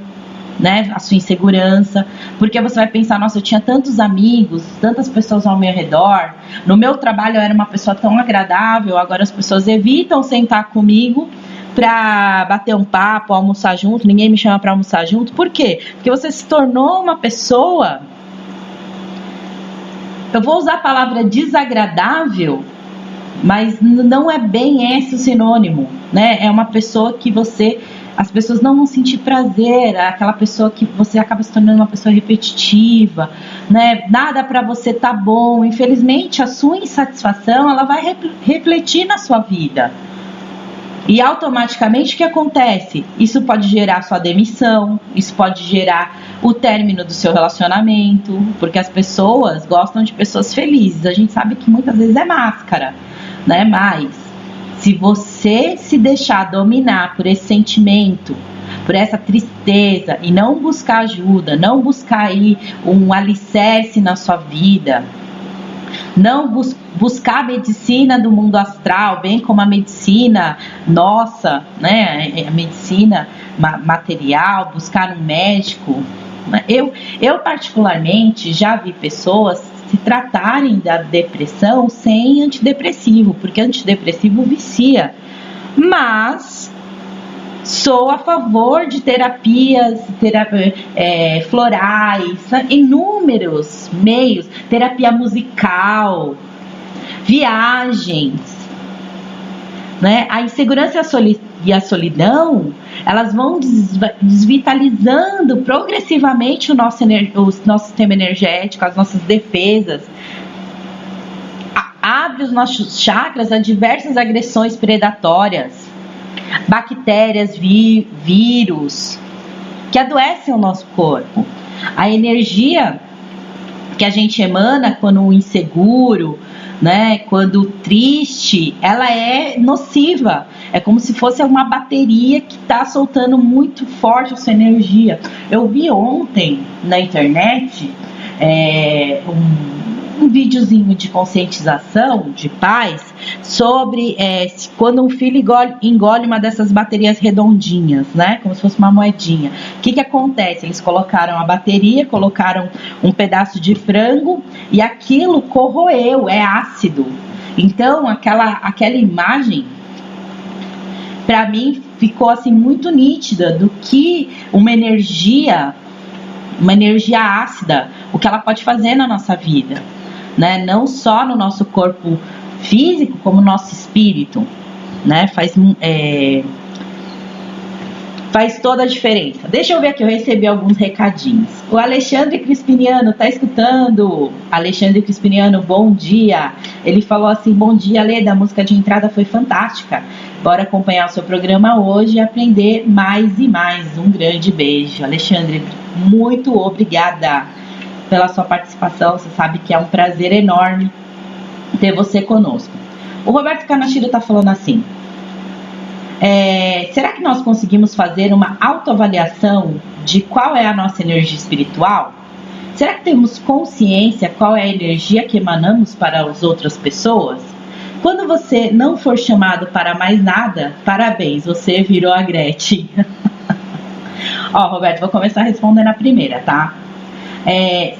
né, a sua insegurança, porque você vai pensar, nossa, eu tinha tantos amigos, tantas pessoas ao meu redor, no meu trabalho eu era uma pessoa tão agradável, agora as pessoas evitam sentar comigo para bater um papo, almoçar junto, ninguém me chama para almoçar junto. Por quê? Porque você se tornou uma pessoa, eu vou usar a palavra desagradável, mas não é bem esse o sinônimo, né? É uma pessoa que as pessoas não vão sentir prazer, aquela pessoa que você acaba se tornando uma pessoa repetitiva, né? Nada para você tá bom. Infelizmente, a sua insatisfação, ela vai refletir na sua vida. E automaticamente o que acontece? Isso pode gerar sua demissão, isso pode gerar o término do seu relacionamento, porque as pessoas gostam de pessoas felizes. A gente sabe que muitas vezes é máscara, né? Mas se você se deixar dominar por esse sentimento, por essa tristeza, e não buscar ajuda, não buscar aí um alicerce na sua vida, não buscar a medicina do mundo astral, bem como a medicina nossa, né, a medicina material, buscar um médico. Eu particularmente já vi pessoas se tratarem da depressão sem antidepressivo, porque antidepressivo vicia. Mas sou a favor de terapias florais, inúmeros meios, terapia musical, viagens, né? A insegurança e a solidão, elas vão desvitalizando progressivamente o nosso sistema energético, as nossas defesas, abre os nossos chakras a diversas agressões predatórias, bactérias, vírus, que adoecem o nosso corpo. A energia que a gente emana quando inseguro, né, quando triste, ela é nociva. É como se fosse uma bateria que está soltando muito forte a sua energia. Eu vi ontem na internet um videozinho de conscientização de pais sobre quando um filho engole uma dessas baterias redondinhas, né? Como se fosse uma moedinha. O que acontece? Eles colocaram a bateria, colocaram um pedaço de frango e aquilo corroeu, é ácido. Então, aquela imagem para mim ficou assim muito nítida do que uma energia ácida, o que ela pode fazer na nossa vida, né? Não só no nosso corpo físico, como no nosso espírito, né? Faz toda a diferença. Deixa eu ver aqui, eu recebi alguns recadinhos. O Alexandre Crispiniano tá escutando. Alexandre Crispiniano, bom dia. Ele falou assim: bom dia, Leda, a música de entrada foi fantástica. Bora acompanhar o seu programa hoje e aprender mais e mais. Um grande beijo. Alexandre, muito obrigada pela sua participação. Você sabe que é um prazer enorme ter você conosco. O Roberto Canachiro tá falando assim: será que nós conseguimos fazer uma autoavaliação de qual é a nossa energia espiritual? Será que temos consciência qual é a energia que emanamos para as outras pessoas? Quando você não for chamado para mais nada, parabéns, você virou a Gretchen. Ó, Roberto, vou começar respondendo a primeira, tá?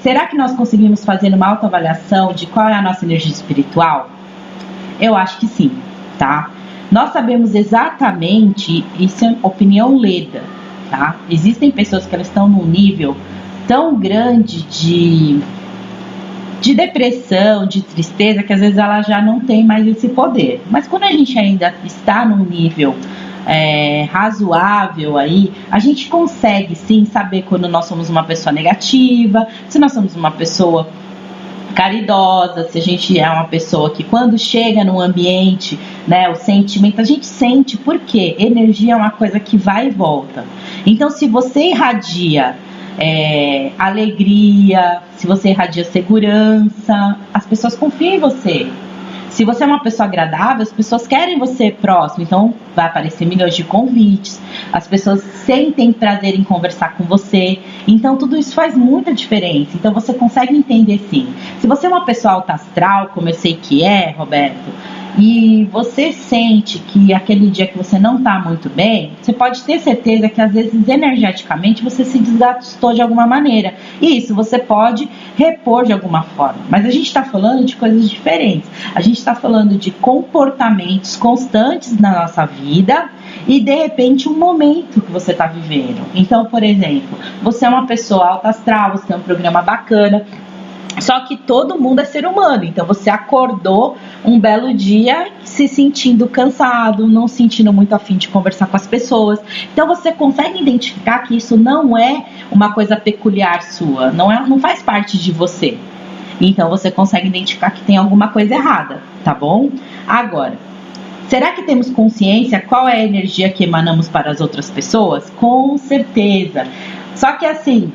Será que nós conseguimos fazer uma autoavaliação de qual é a nossa energia espiritual? Eu acho que sim, tá? Nós sabemos exatamente, isso é opinião Leda, tá? Existem pessoas que elas estão num nível tão grande de depressão, de tristeza, que às vezes ela já não tem mais esse poder. Mas quando a gente ainda está num nível razoável aí, a gente consegue sim saber quando nós somos uma pessoa negativa, se nós somos uma pessoa caridosa, se a gente é uma pessoa que quando chega num ambiente, né, o sentimento, a gente sente, porque energia é uma coisa que vai e volta. Então, se você irradia alegria, se você irradia segurança, as pessoas confiam em você. Se você é uma pessoa agradável, as pessoas querem você próximo, então vai aparecer milhões de convites, as pessoas sentem prazer em conversar com você, então tudo isso faz muita diferença, então você consegue entender sim. Se você é uma pessoa alta astral, como eu sei que é, Roberto, e você sente que aquele dia que você não está muito bem, você pode ter certeza que às vezes energeticamente você se desgastou de alguma maneira. E isso você pode repor de alguma forma. Mas a gente está falando de coisas diferentes. A gente está falando de comportamentos constantes na nossa vida e de repente um momento que você está vivendo. Então, por exemplo, você é uma pessoa alta astral, você tem um programa bacana. Só que todo mundo é ser humano, então você acordou um belo dia se sentindo cansado, não sentindo muito afim de conversar com as pessoas. Então você consegue identificar que isso não é uma coisa peculiar sua, não faz parte de você. Então você consegue identificar que tem alguma coisa errada, tá bom? Agora, será que temos consciência qual é a energia que emanamos para as outras pessoas? Com certeza. Só que assim,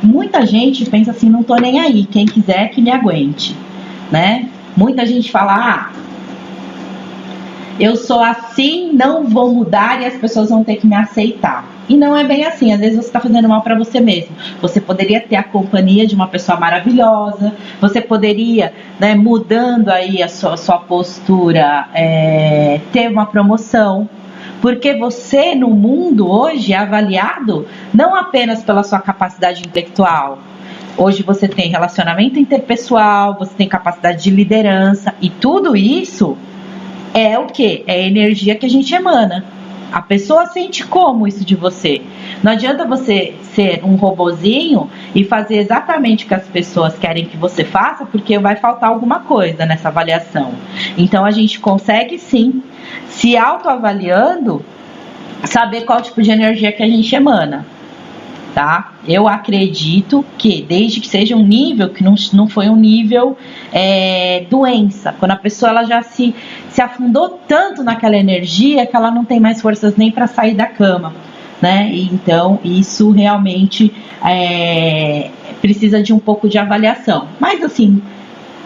muita gente pensa assim, não tô nem aí, quem quiser que me aguente, né? Muita gente fala, eu sou assim, não vou mudar e as pessoas vão ter que me aceitar. E não é bem assim, às vezes você está fazendo mal para você mesmo. Você poderia ter a companhia de uma pessoa maravilhosa, você poderia, né, mudando aí a sua postura, ter uma promoção. Porque você no mundo hoje é avaliado não apenas pela sua capacidade intelectual. Hoje você tem relacionamento interpessoal, você tem capacidade de liderança e tudo isso é o quê? É a energia que a gente emana. A pessoa sente como isso de você. Não adianta você ser um robozinho e fazer exatamente o que as pessoas querem que você faça, porque vai faltar alguma coisa nessa avaliação. Então a gente consegue sim, se autoavaliando, saber qual tipo de energia que a gente emana, tá? Eu acredito que desde que seja um nível que não foi um nível doença, quando a pessoa ela já se afundou tanto naquela energia que ela não tem mais forças nem para sair da cama, né? E então isso realmente precisa de um pouco de avaliação. Mas assim,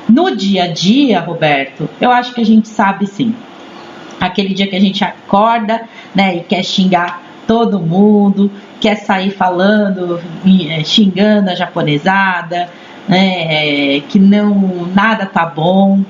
no dia a dia, Roberto, eu acho que a gente sabe sim. Aquele dia que a gente acorda, né, e quer xingar todo mundo, quer sair falando, xingando a japonesada, né, que nada tá bom.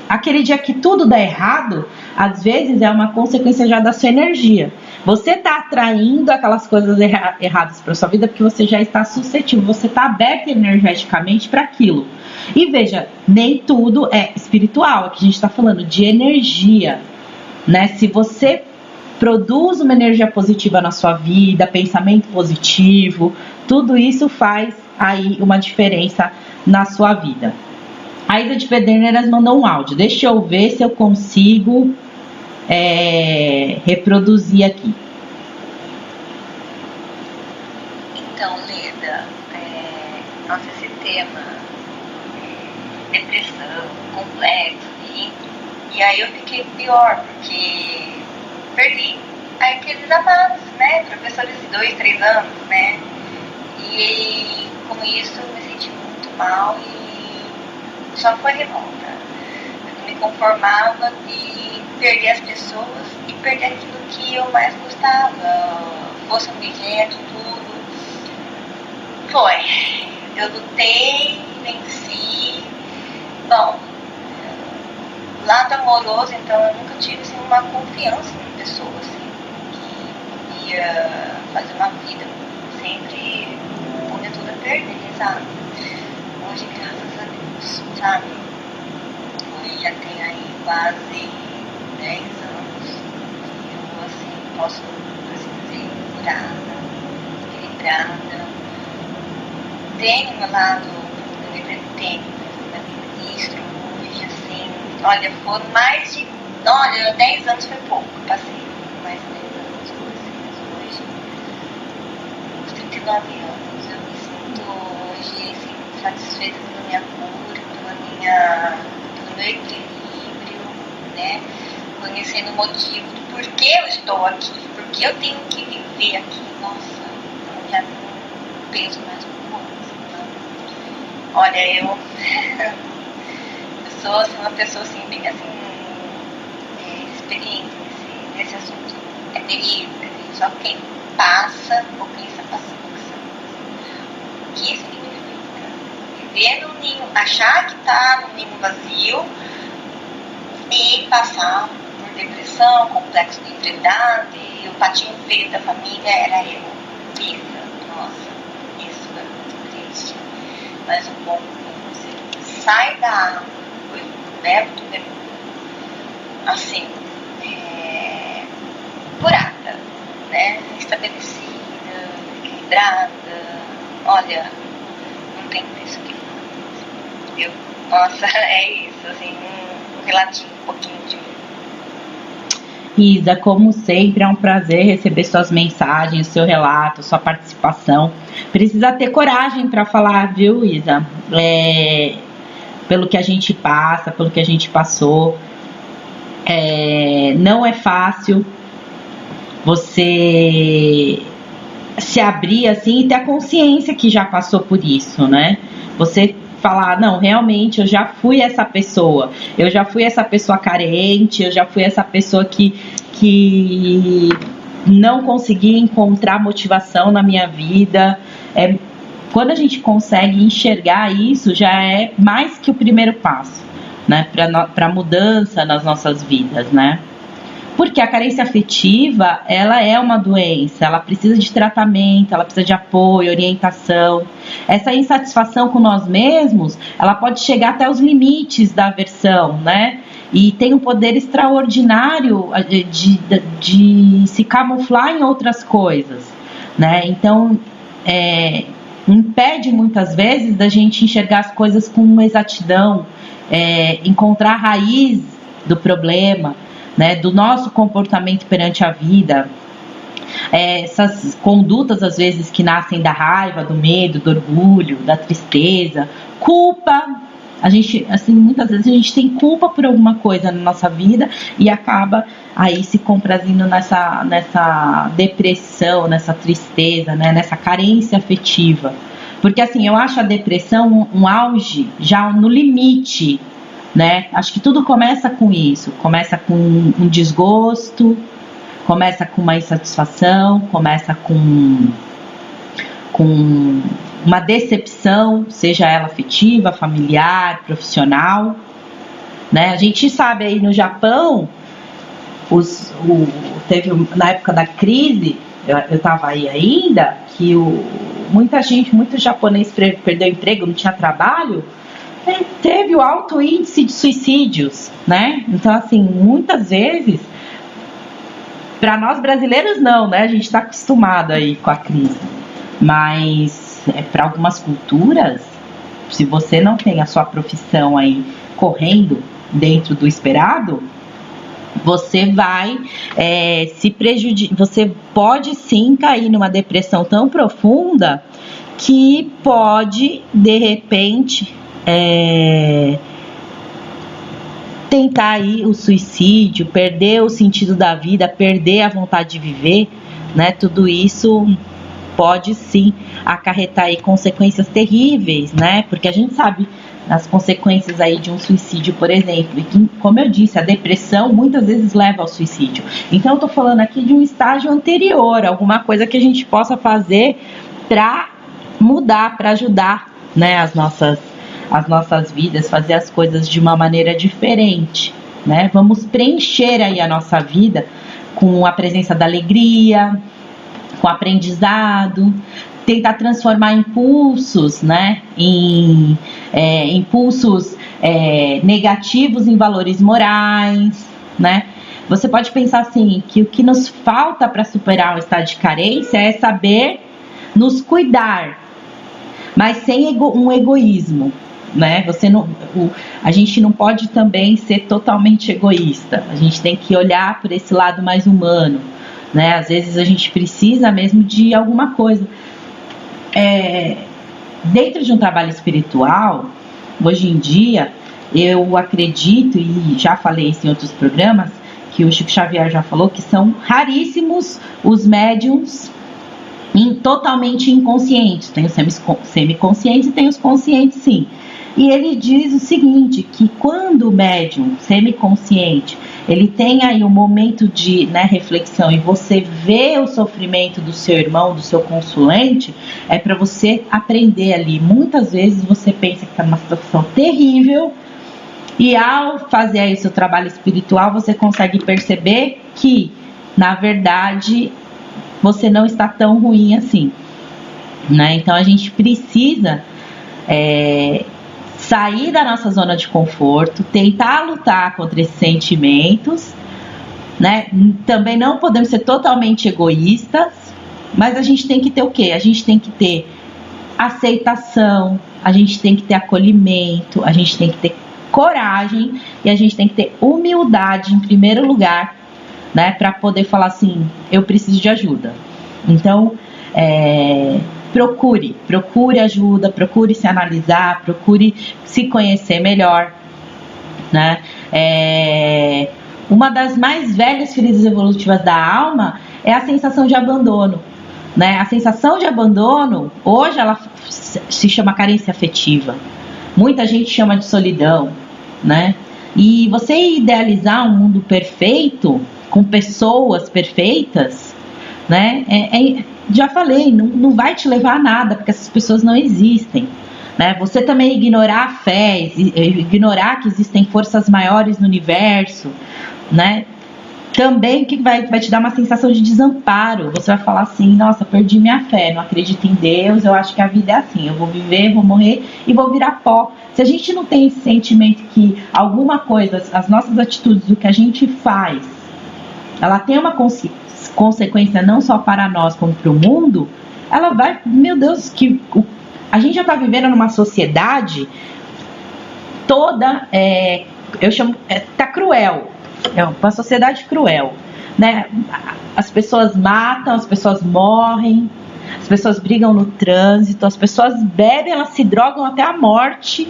Aquele dia que tudo dá errado, às vezes é uma consequência já da sua energia. Você está atraindo aquelas coisas erradas para sua vida porque você já está suscetível, você está aberto energeticamente para aquilo. E veja, nem tudo é espiritual, aqui a gente está falando de energia, né? Se você produz uma energia positiva na sua vida, pensamento positivo, tudo isso faz aí uma diferença na sua vida. A Isa de Pederneiras mandou um áudio, deixa eu ver se eu consigo reproduzir aqui. Então, Leda, nossa, esse tema, depressão, complexo, e aí eu fiquei pior, porque perdi aqueles amados, né, professores de 2, 3 anos, né, e com isso eu me senti muito mal e só foi revolta. Eu não me conformava de perder as pessoas e perder aquilo que eu mais gostava, fosse um objeto, tudo. Foi. Eu lutei, venci. Bom, lado amoroso, então eu nunca tive assim, uma confiança em pessoa assim, que podia fazer uma vida. Sempre punha tudo a perder, sabe? Hoje, graças a Deus, sabe? Hoje já tem aí quase 10 anos que eu assim, posso assim, dizer, curada, equilibrada. Tenho meu lado, eu me tenho, ministro, hoje assim, olha, foram mais de, 10 anos foi pouco, passei mais de 10 anos com vocês hoje, aos 39 anos, eu me sinto hoje, assim, satisfeita pela minha cura, pelo meu equilíbrio, né, conhecendo o motivo do porquê eu estou aqui, porque eu tenho que viver aqui, nossa, eu já não penso mais como antes, então, olha, eu sou assim, uma pessoa assim, bem assim, experiente nesse assunto. É terrível, só quem passa ou quem está passando que sabe. O que isso significa? Viver num ninho, achar que está num ninho vazio e passar por depressão, complexo de inferioridade, o patinho feio da família era eu. Isso, nossa, isso é muito triste. Mas o bom é que você sai da água, leva tudo assim, curada, né? Estabelecida, equilibrada. Olha, não tem preço que faz. Nossa, é isso, assim, um relatinho um pouquinho de mim. Isa, como sempre, é um prazer receber suas mensagens, seu relato, sua participação. Precisa ter coragem para falar, viu, Isa? Pelo que a gente passa, pelo que a gente passou. Não é fácil você se abrir assim e ter a consciência que já passou por isso, né? Você falar, não, realmente eu já fui essa pessoa carente, eu já fui essa pessoa que não conseguia encontrar motivação na minha vida. Quando a gente consegue enxergar isso, já é mais que o primeiro passo, né, para mudança nas nossas vidas, né? Porque a carência afetiva, ela é uma doença, ela precisa de tratamento, ela precisa de apoio, orientação. Essa insatisfação com nós mesmos, ela pode chegar até os limites da aversão, né? E tem um poder extraordinário de se camuflar em outras coisas, né? Então, impede muitas vezes da gente enxergar as coisas com exatidão, encontrar a raiz do problema, né, do nosso comportamento perante a vida. Essas condutas às vezes que nascem da raiva, do medo, do orgulho, da tristeza, culpa. A gente, assim, muitas vezes a gente tem culpa por alguma coisa na nossa vida e acaba aí se comprazindo nessa depressão, nessa tristeza, né, nessa carência afetiva. Porque assim, eu acho a depressão um auge já no limite, né? Acho que tudo começa com isso, começa com um desgosto, começa com uma insatisfação, começa com uma decepção, seja ela afetiva, familiar, profissional, né? A gente sabe aí no Japão, teve na época da crise, eu estava aí ainda, que muito japonês perdeu emprego, não tinha trabalho, teve o alto índice de suicídios, né? Então, assim, muitas vezes Para nós brasileiros não, né? A gente está acostumado aí com a crise. Mas para algumas culturas, se você não tem a sua profissão aí correndo dentro do esperado, você vai se prejudicar. Você pode sim cair numa depressão tão profunda que pode, de repente, tentar aí o suicídio, perder o sentido da vida, perder a vontade de viver, né? Tudo isso pode sim acarretar aí consequências terríveis, né? Porque a gente sabe as consequências aí de um suicídio, por exemplo, e que, como eu disse, a depressão muitas vezes leva ao suicídio. Então eu tô falando aqui de um estágio anterior, alguma coisa que a gente possa fazer para mudar, para ajudar, né, as nossas vidas, fazer as coisas de uma maneira diferente, né? Vamos preencher aí a nossa vida com a presença da alegria, com aprendizado, tentar transformar impulsos, né, em impulsos negativos em valores morais, né? Você pode pensar assim, que o que nos falta para superar o estado de carência é saber nos cuidar, mas sem um egoísmo, né? A gente não pode também ser totalmente egoísta. A gente tem que olhar por esse lado mais humano, né? Às vezes a gente precisa mesmo de alguma coisa. Dentro de um trabalho espiritual, hoje em dia, eu acredito, e já falei isso em outros programas, que o Chico Xavier já falou, que são raríssimos os médiums totalmente inconscientes. Tem os semiconscientes e tem os conscientes, sim. E ele diz o seguinte, que quando o médium semiconsciente, ele tem aí um momento de, né, reflexão e você vê o sofrimento do seu irmão, do seu consulente, é para você aprender ali. Muitas vezes você pensa que está numa situação terrível e ao fazer aí o seu trabalho espiritual, você consegue perceber que, na verdade, você não está tão ruim assim, né? Então a gente precisa sair da nossa zona de conforto, tentar lutar contra esses sentimentos, né? Também não podemos ser totalmente egoístas, mas a gente tem que ter o quê? A gente tem que ter aceitação, a gente tem que ter acolhimento, a gente tem que ter coragem e a gente tem que ter humildade em primeiro lugar, né? Para poder falar assim, eu preciso de ajuda. Então, procure ajuda, procure se analisar, procure se conhecer melhor, né? Uma das mais velhas feridas evolutivas da alma é a sensação de abandono, né? A sensação de abandono, hoje ela se chama carência afetiva. Muita gente chama de solidão, né? E você idealizar um mundo perfeito, com pessoas perfeitas, né? Já falei, não vai te levar a nada, porque essas pessoas não existem, né? Você também ignorar a fé, ignorar que existem forças maiores no universo, né? Também que vai te dar uma sensação de desamparo. Você vai falar assim, nossa, perdi minha fé, não acredito em Deus, eu acho que a vida é assim, eu vou viver, vou morrer e vou virar pó. Se a gente não tem esse sentimento que alguma coisa, as nossas atitudes, o que a gente faz, ela tem uma consequência não só para nós como para o mundo, ela vai, meu Deus, a gente já está vivendo numa sociedade toda, eu chamo, tá cruel, é uma sociedade cruel, né? As pessoas matam, as pessoas morrem, as pessoas brigam no trânsito, as pessoas bebem, elas se drogam até a morte,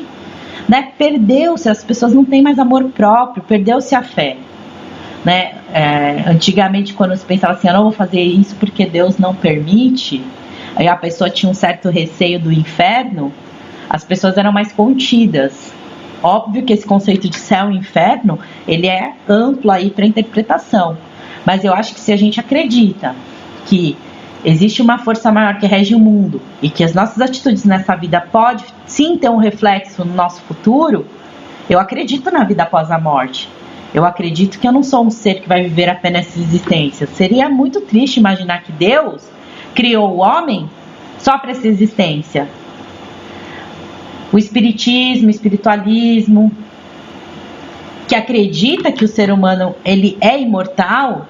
né? Perdeu-se, as pessoas não têm mais amor próprio, perdeu-se a fé. Né? Antigamente, quando se pensava assim, eu não vou fazer isso porque Deus não permite, aí a pessoa tinha um certo receio do inferno, as pessoas eram mais contidas. Óbvio que esse conceito de céu e inferno, ele é amplo aí para interpretação, mas eu acho que se a gente acredita que existe uma força maior que rege o mundo e que as nossas atitudes nessa vida podem sim ter um reflexo no nosso futuro, eu acredito na vida após a morte. Eu acredito que eu não sou um ser que vai viver apenas essa existência. Seria muito triste imaginar que Deus criou o homem só para essa existência. O espiritismo, o espiritualismo, que acredita que o ser humano ele é imortal,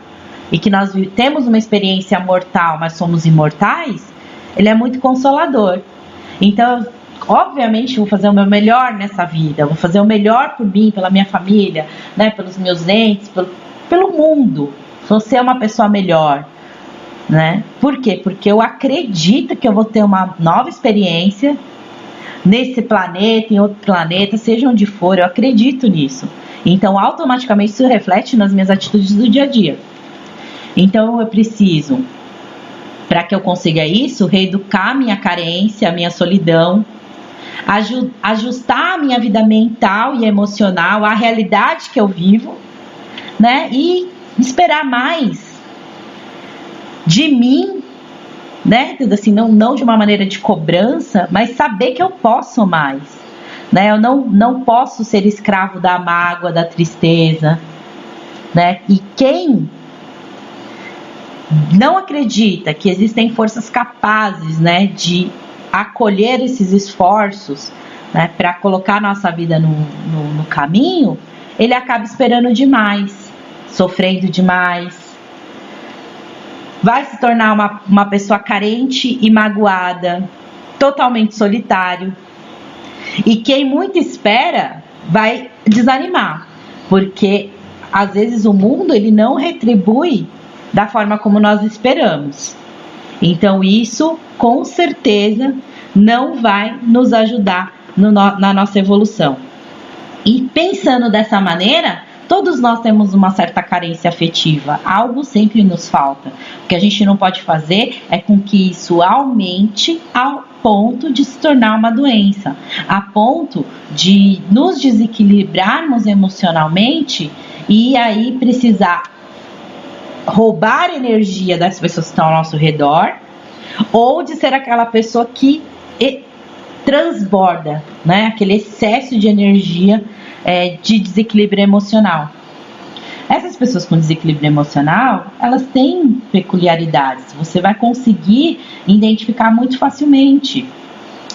e que nós temos uma experiência mortal, mas somos imortais, ele é muito consolador. Então, obviamente, vou fazer o meu melhor nessa vida, vou fazer o melhor por mim, pela minha família, né, pelos meus entes, pelo mundo. Vou ser uma pessoa melhor, né? Por quê? Porque eu acredito que eu vou ter uma nova experiência nesse planeta, em outro planeta, seja onde for, eu acredito nisso. Então, automaticamente, isso reflete nas minhas atitudes do dia a dia. Então, eu preciso, para que eu consiga isso, reeducar a minha carência, a minha solidão, ajustar a minha vida mental e emocional à realidade que eu vivo, né? E esperar mais de mim, né? Assim, não de uma maneira de cobrança, mas saber que eu posso mais, né? Eu não posso ser escravo da mágoa, da tristeza, né? E quem não acredita que existem forças capazes, né, de acolher esses esforços, né, para colocar a nossa vida no caminho, ele acaba esperando demais, sofrendo demais, vai se tornar uma pessoa carente e magoada, totalmente solitário. E quem muito espera vai desanimar, porque às vezes o mundo ele não retribui da forma como nós esperamos. Então isso com certeza não vai nos ajudar na nossa evolução. E pensando dessa maneira, todos nós temos uma certa carência afetiva, algo sempre nos falta. O que a gente não pode fazer é com que isso aumente ao ponto de se tornar uma doença, a ponto de nos desequilibrarmos emocionalmente e aí precisar roubar energia das pessoas que estão ao nosso redor, ou de ser aquela pessoa que transborda, né? Aquele excesso de energia de desequilíbrio emocional. Essas pessoas com desequilíbrio emocional, elas têm peculiaridades, você vai conseguir identificar muito facilmente.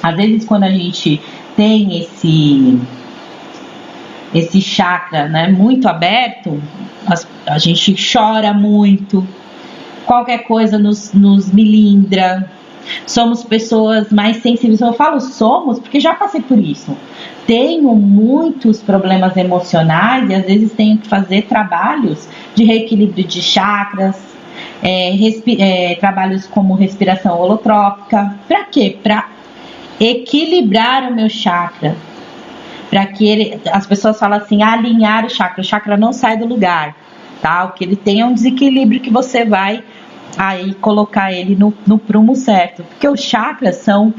Às vezes, quando a gente tem esse chakra, né, muito aberto, a gente chora muito, qualquer coisa nos melindra, somos pessoas mais sensíveis. Eu falo somos porque já passei por isso. Tenho muitos problemas emocionais e às vezes tenho que fazer trabalhos de reequilíbrio de chakras, trabalhos como respiração holotrópica. Para quê? Para equilibrar o meu chakra. Para que as pessoas falam assim, alinhar o chakra não sai do lugar, tá? O que ele tem é um desequilíbrio que você vai aí colocar ele no prumo certo, porque os chakras são,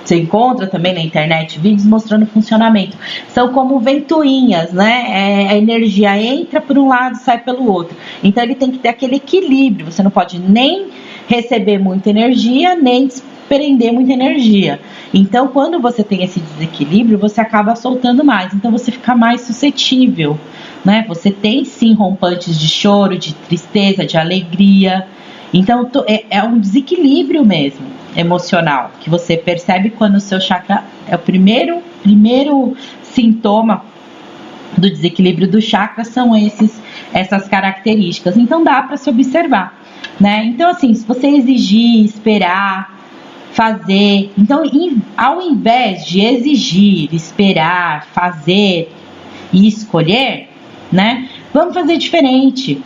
você encontra também na internet vídeos mostrando o funcionamento, são como ventoinhas, né? A energia entra por um lado e sai pelo outro, então ele tem que ter aquele equilíbrio, você não pode nem receber muita energia, nem desprender muita energia. Então, quando você tem esse desequilíbrio, você acaba soltando mais. Então, você fica mais suscetível, né? Você tem, sim, rompantes de choro, de tristeza, de alegria. Então, é um desequilíbrio mesmo, emocional, que você percebe quando o seu chakra é o primeiro sintoma do desequilíbrio do chakra, são essas características. Então, dá para se observar, né? Então, assim, se você exigir, esperar, fazer, então ao invés de exigir, esperar, fazer e escolher, né, vamos fazer diferente,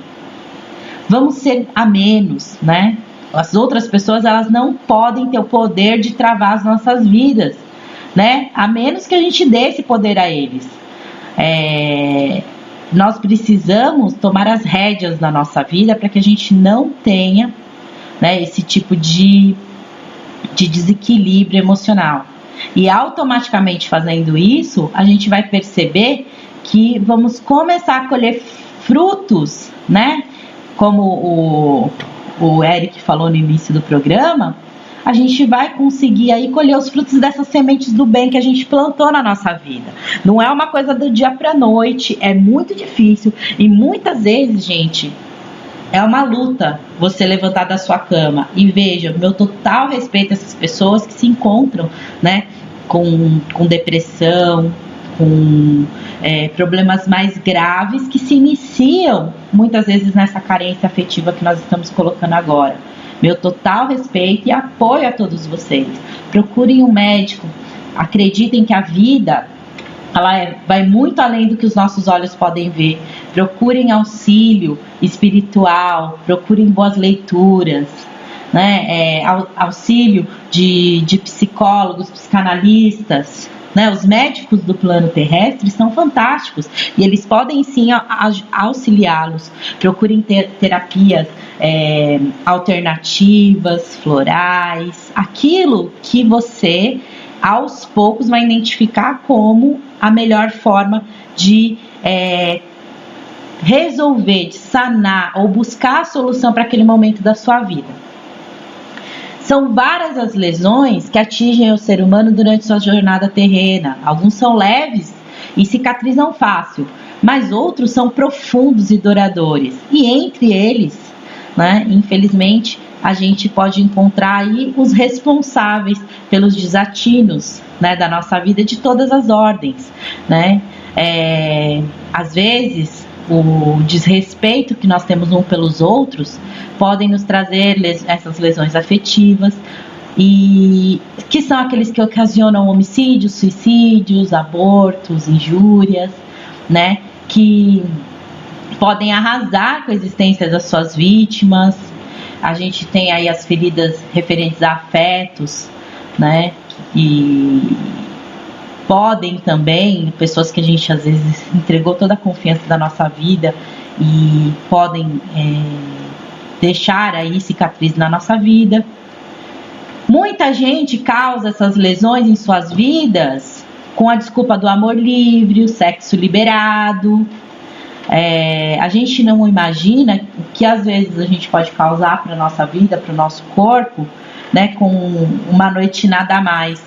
vamos ser a menos, né? As outras pessoas, elas não podem ter o poder de travar as nossas vidas, né, a menos que a gente dê esse poder a eles. Nós precisamos tomar as rédeas da nossa vida para que a gente não tenha, né, esse tipo de desequilíbrio emocional. E automaticamente fazendo isso, a gente vai perceber que vamos começar a colher frutos, né? Como o Eric falou no início do programa, a gente vai conseguir aí colher os frutos dessas sementes do bem que a gente plantou na nossa vida. Não é uma coisa do dia para noite, é muito difícil e muitas vezes, gente, é uma luta você levantar da sua cama. E veja, meu total respeito a essas pessoas que se encontram, né, com depressão, com problemas mais graves que se iniciam muitas vezes nessa carência afetiva que nós estamos colocando agora. Meu total respeito e apoio a todos vocês. Procurem um médico. Acreditem que a vida vai muito além do que os nossos olhos podem ver. Procurem auxílio espiritual, procurem boas leituras, né? Auxílio de psicólogos, psicanalistas. Né? Os médicos do plano terrestre são fantásticos e eles podem sim auxiliá-los. Procurem terapias alternativas, florais, aquilo que você aos poucos vai identificar como a melhor forma de resolver, de sanar ou buscar a solução para aquele momento da sua vida. São várias as lesões que atingem o ser humano durante sua jornada terrena. Alguns são leves e cicatrizam fácil, mas outros são profundos e duradouros. E entre eles, né, infelizmente, a gente pode encontrar aí os responsáveis pelos desatinos, né, da nossa vida de todas as ordens, né? Às vezes, o desrespeito que nós temos uns pelos outros podem nos trazer essas lesões afetivas, e que são aqueles que ocasionam homicídios, suicídios, abortos, injúrias, né? Que podem arrasar com a existência das suas vítimas. A gente tem aí as feridas referentes a afetos, né? E podem também, pessoas que a gente às vezes entregou toda a confiança da nossa vida e podem deixar aí cicatriz na nossa vida. Muita gente causa essas lesões em suas vidas com a desculpa do amor livre, o sexo liberado. A gente não imagina o que às vezes a gente pode causar para a nossa vida, para o nosso corpo, né, com uma noite nada a mais.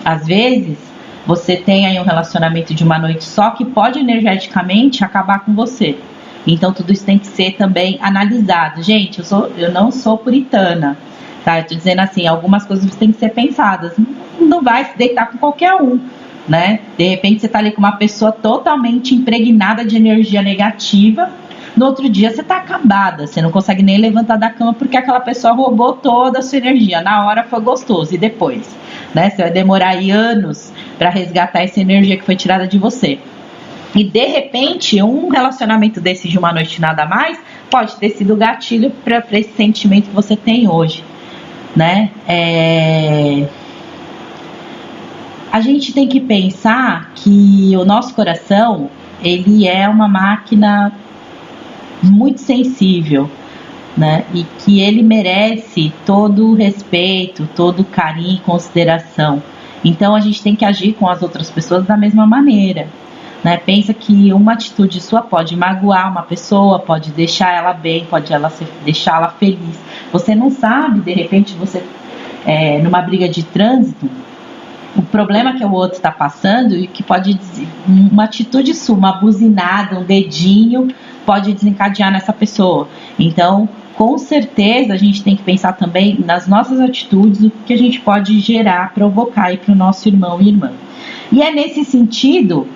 Às vezes você tem aí um relacionamento de uma noite só que pode energeticamente acabar com você. Então tudo isso tem que ser também analisado. Gente, eu não sou puritana, tá? Eu tô dizendo assim, algumas coisas têm que ser pensadas. Não vai se deitar com qualquer um, né? De repente você tá ali com uma pessoa totalmente impregnada de energia negativa. No outro dia você tá acabada, você não consegue nem levantar da cama porque aquela pessoa roubou toda a sua energia. Na hora foi gostoso, e depois, né? Você vai demorar aí anos para resgatar essa energia que foi tirada de você. E de repente, um relacionamento desse de uma noite nada mais pode ter sido gatilho para esse sentimento que você tem hoje, né? A gente tem que pensar que o nosso coração, ele é uma máquina muito sensível, né? E que ele merece todo o respeito, todo o carinho e consideração. Então a gente tem que agir com as outras pessoas da mesma maneira, né? Pensa que uma atitude sua pode magoar uma pessoa, pode deixar ela bem, deixar ela feliz. Você não sabe, de repente você numa briga de trânsito, o problema que o outro está passando, e que pode dizer, uma atitude sua, uma buzinada, um dedinho, pode desencadear nessa pessoa. Então, com certeza, a gente tem que pensar também nas nossas atitudes, o que a gente pode gerar, provocar aí para o nosso irmão e irmã. E é nesse sentido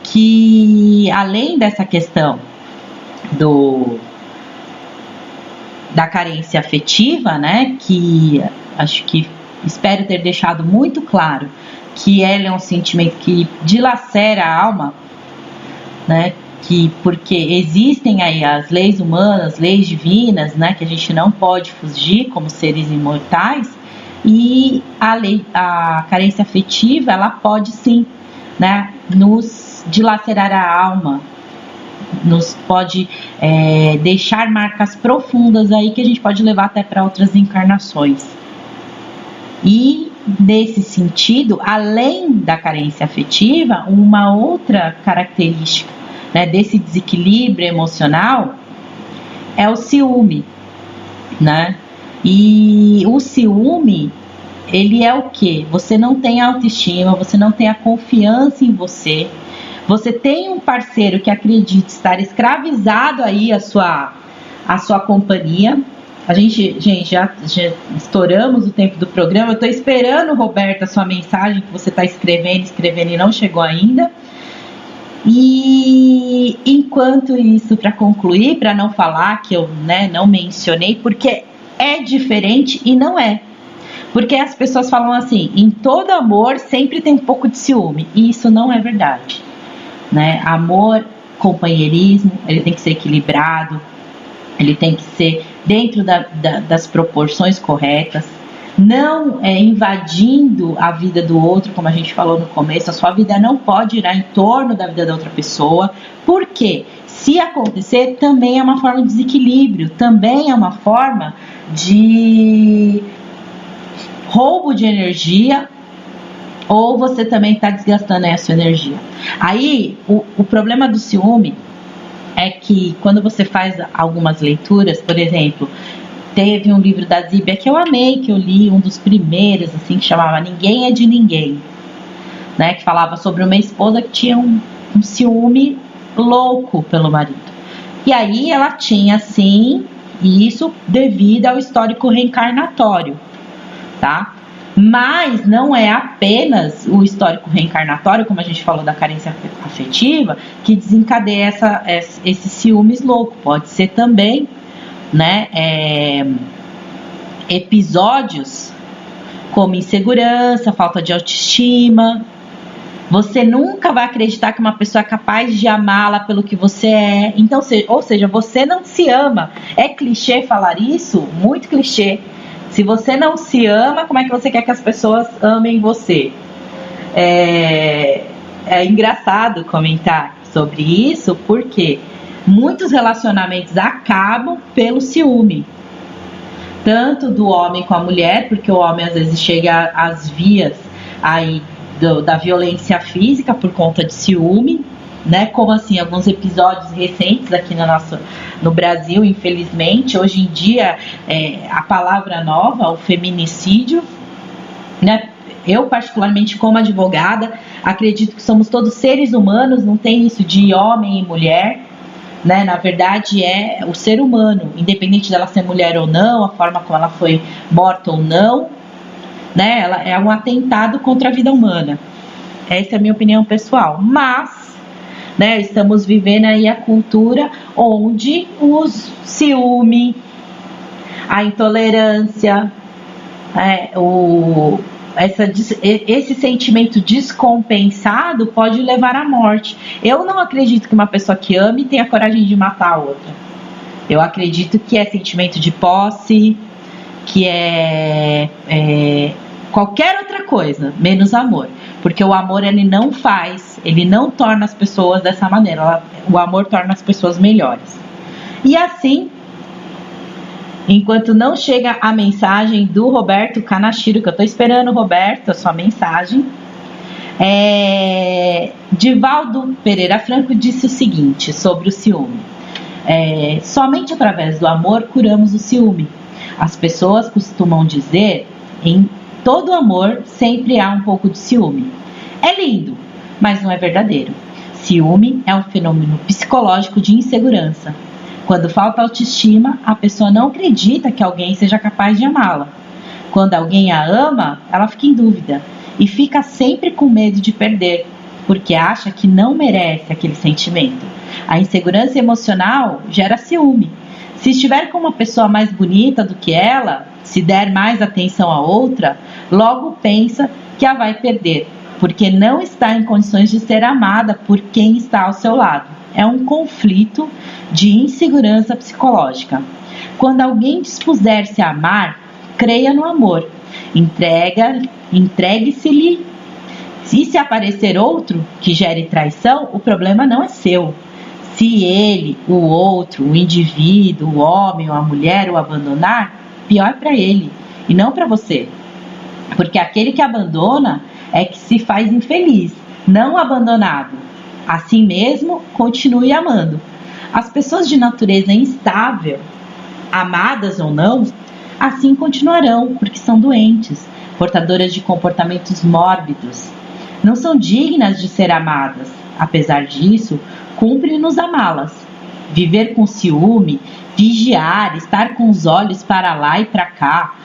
que, além dessa questão da carência afetiva, né, que espero ter deixado muito claro que ela é um sentimento que dilacera a alma, né, porque existem aí as leis humanas, leis divinas, né, que a gente não pode fugir como seres imortais, e a carência afetiva, ela pode sim, né, nos dilacerar a alma, nos pode deixar marcas profundas aí que a gente pode levar até para outras encarnações. E nesse sentido, além da carência afetiva, uma outra característica, né, desse desequilíbrio emocional é o ciúme, né? E o ciúme, ele é o quê? Você não tem autoestima, você não tem a confiança em você. Você tem um parceiro que acredita estar escravizado aí à sua companhia, gente, já estouramos o tempo do programa. Eu tô esperando, Roberta, a sua mensagem que você tá escrevendo e não chegou ainda. E enquanto isso, para concluir, para não falar que eu, né, não mencionei, porque é diferente e não é. Porque as pessoas falam assim, em todo amor sempre tem um pouco de ciúme, e isso não é verdade, né? Amor, companheirismo, ele tem que ser equilibrado, ele tem que ser dentro das proporções corretas, não invadindo a vida do outro, como a gente falou no começo. A sua vida não pode girar em torno da vida da outra pessoa, porque se acontecer, também é uma forma de desequilíbrio, também é uma forma de roubo de energia, ou você também está desgastando a sua energia. Aí, o problema do ciúme é que quando você faz algumas leituras, por exemplo, teve um livro da Zíbia que eu amei, que eu li, um dos primeiros, assim, que chamava Ninguém é de Ninguém, né, que falava sobre uma esposa que tinha um ciúme louco pelo marido. E aí ela tinha, sim, isso devido ao histórico reencarnatório, tá? Mas não é apenas o histórico reencarnatório, como a gente falou da carência afetiva, que desencadeia esses ciúmes loucos. Pode ser também, né, episódios como insegurança, falta de autoestima. Você nunca vai acreditar que uma pessoa é capaz de amá-la pelo que você é. Então, ou seja, você não se ama. É clichê falar isso? Muito clichê. Se você não se ama, como é que você quer que as pessoas amem você? É engraçado comentar sobre isso, porque muitos relacionamentos acabam pelo ciúme. Tanto do homem com a mulher, porque o homem às vezes chega às vias aí da violência física por conta de ciúme, né? Como assim, alguns episódios recentes aqui no Brasil, infelizmente, hoje em dia, a palavra nova, o feminicídio, né? Eu, particularmente, como advogada, acredito que somos todos seres humanos, não tem isso de homem e mulher, né? Na verdade, é o ser humano, independente dela ser mulher ou não, a forma como ela foi morta ou não, né? Ela é um atentado contra a vida humana. Essa é a minha opinião pessoal. Mas, né, estamos vivendo aí a cultura onde o ciúme, a intolerância, esse sentimento descompensado pode levar à morte. Eu não acredito que uma pessoa que ame tenha coragem de matar a outra. Eu acredito que é sentimento de posse, que é qualquer outra coisa, menos amor. Porque o amor, ele não torna as pessoas dessa maneira. O amor torna as pessoas melhores. E assim, enquanto não chega a mensagem do Roberto Kanashiro, que eu estou esperando, Roberto, a sua mensagem, Divaldo Pereira Franco disse o seguinte sobre o ciúme: somente através do amor curamos o ciúme. As pessoas costumam dizer, em todo amor sempre há um pouco de ciúme. É lindo, mas não é verdadeiro. Ciúme é um fenômeno psicológico de insegurança. Quando falta autoestima, a pessoa não acredita que alguém seja capaz de amá-la. Quando alguém a ama, ela fica em dúvida e fica sempre com medo de perder, porque acha que não merece aquele sentimento. A insegurança emocional gera ciúme. Se estiver com uma pessoa mais bonita do que ela, se der mais atenção a outra, logo pensa que a vai perder, porque não está em condições de ser amada por quem está ao seu lado. É um conflito de insegurança psicológica. Quando alguém dispuser-se a amar, creia no amor. Entregue-se-lhe. E se aparecer outro que gere traição, o problema não é seu. Se ele, o outro, o indivíduo, o homem ou a mulher o abandonar, pior para ele e não para você. Porque aquele que abandona é que se faz infeliz, não abandonado. Assim mesmo, continue amando. As pessoas de natureza instável, amadas ou não, assim continuarão, porque são doentes, portadoras de comportamentos mórbidos. Não são dignas de ser amadas. Apesar disso, cumpre-nos amá-las. viver com ciúme, vigiar, estar com os olhos para lá e para cá,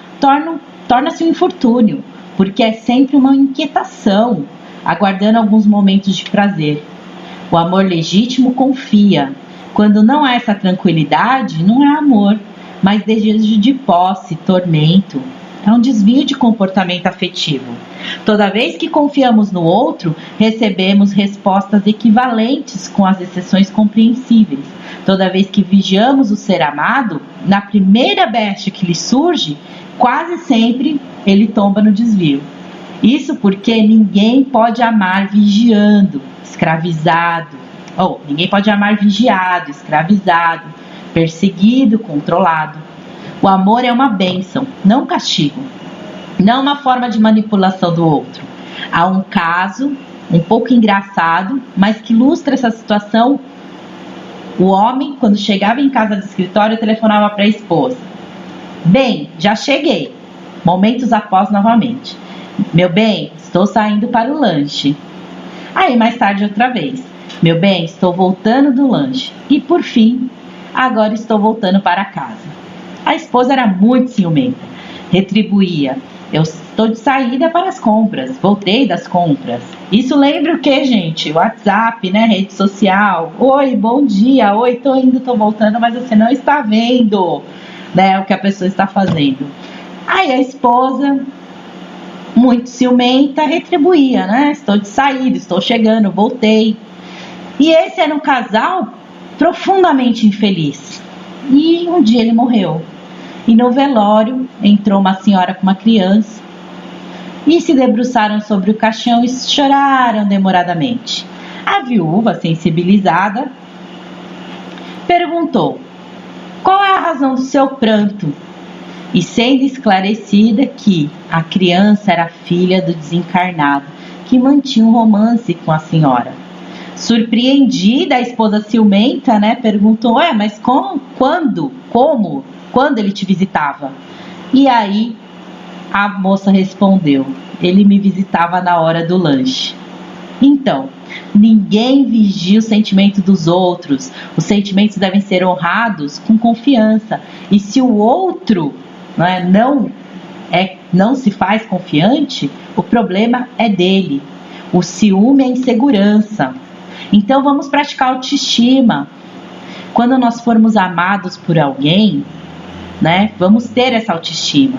torna-se um infortúnio, porque é sempre uma inquietação, aguardando alguns momentos de prazer. O amor legítimo confia. Quando não há essa tranquilidade, não é amor, mas desejo de posse, tormento. É um desvio de comportamento afetivo. Toda vez que confiamos no outro, recebemos respostas equivalentes com as exceções compreensíveis. Toda vez que vigiamos o ser amado, na primeira brecha que lhe surge, quase sempre ele tomba no desvio. Isso porque ninguém pode amar vigiando, escravizado. Ninguém pode amar vigiado, escravizado, perseguido, controlado. O amor é uma bênção, não um castigo. Não uma forma de manipulação do outro. Há um caso um pouco engraçado, mas que ilustra essa situação. O homem, quando chegava em casa do escritório, telefonava para a esposa. Bem, já cheguei. Momentos após, novamente. Meu bem, estou saindo para o lanche. Aí, mais tarde, outra vez. Meu bem, estou voltando do lanche. E, por fim, agora estou voltando para casa. A esposa era muito ciumenta. Retribuía. Eu estou de saída para as compras. Voltei das compras. Isso lembra o que, gente? WhatsApp, né? Rede social. Oi, bom dia. Oi, tô indo, tô voltando, mas você não está vendo, né, o que a pessoa está fazendo. Aí a esposa, muito ciumenta, retribuía, né? Estou de saída, estou chegando, voltei. E esse era um casal profundamente infeliz. E um dia ele morreu. E no velório entrou uma senhora com uma criança e se debruçaram sobre o caixão e choraram demoradamente. A viúva, sensibilizada, perguntou: qual é a razão do seu pranto? E sendo esclarecida que a criança era filha do desencarnado, que mantinha um romance com a senhora. Surpreendida, a esposa ciumenta, né, perguntou: mas quando? Como? Quando ele te visitava? E aí a moça respondeu: ele me visitava na hora do lanche. Então, ninguém vigia o sentimento dos outros. Os sentimentos devem ser honrados com confiança. E se o outro não se faz confiante, o problema é dele. O ciúme é insegurança. Então vamos praticar autoestima. Quando nós formos amados por alguém, né, vamos ter essa autoestima.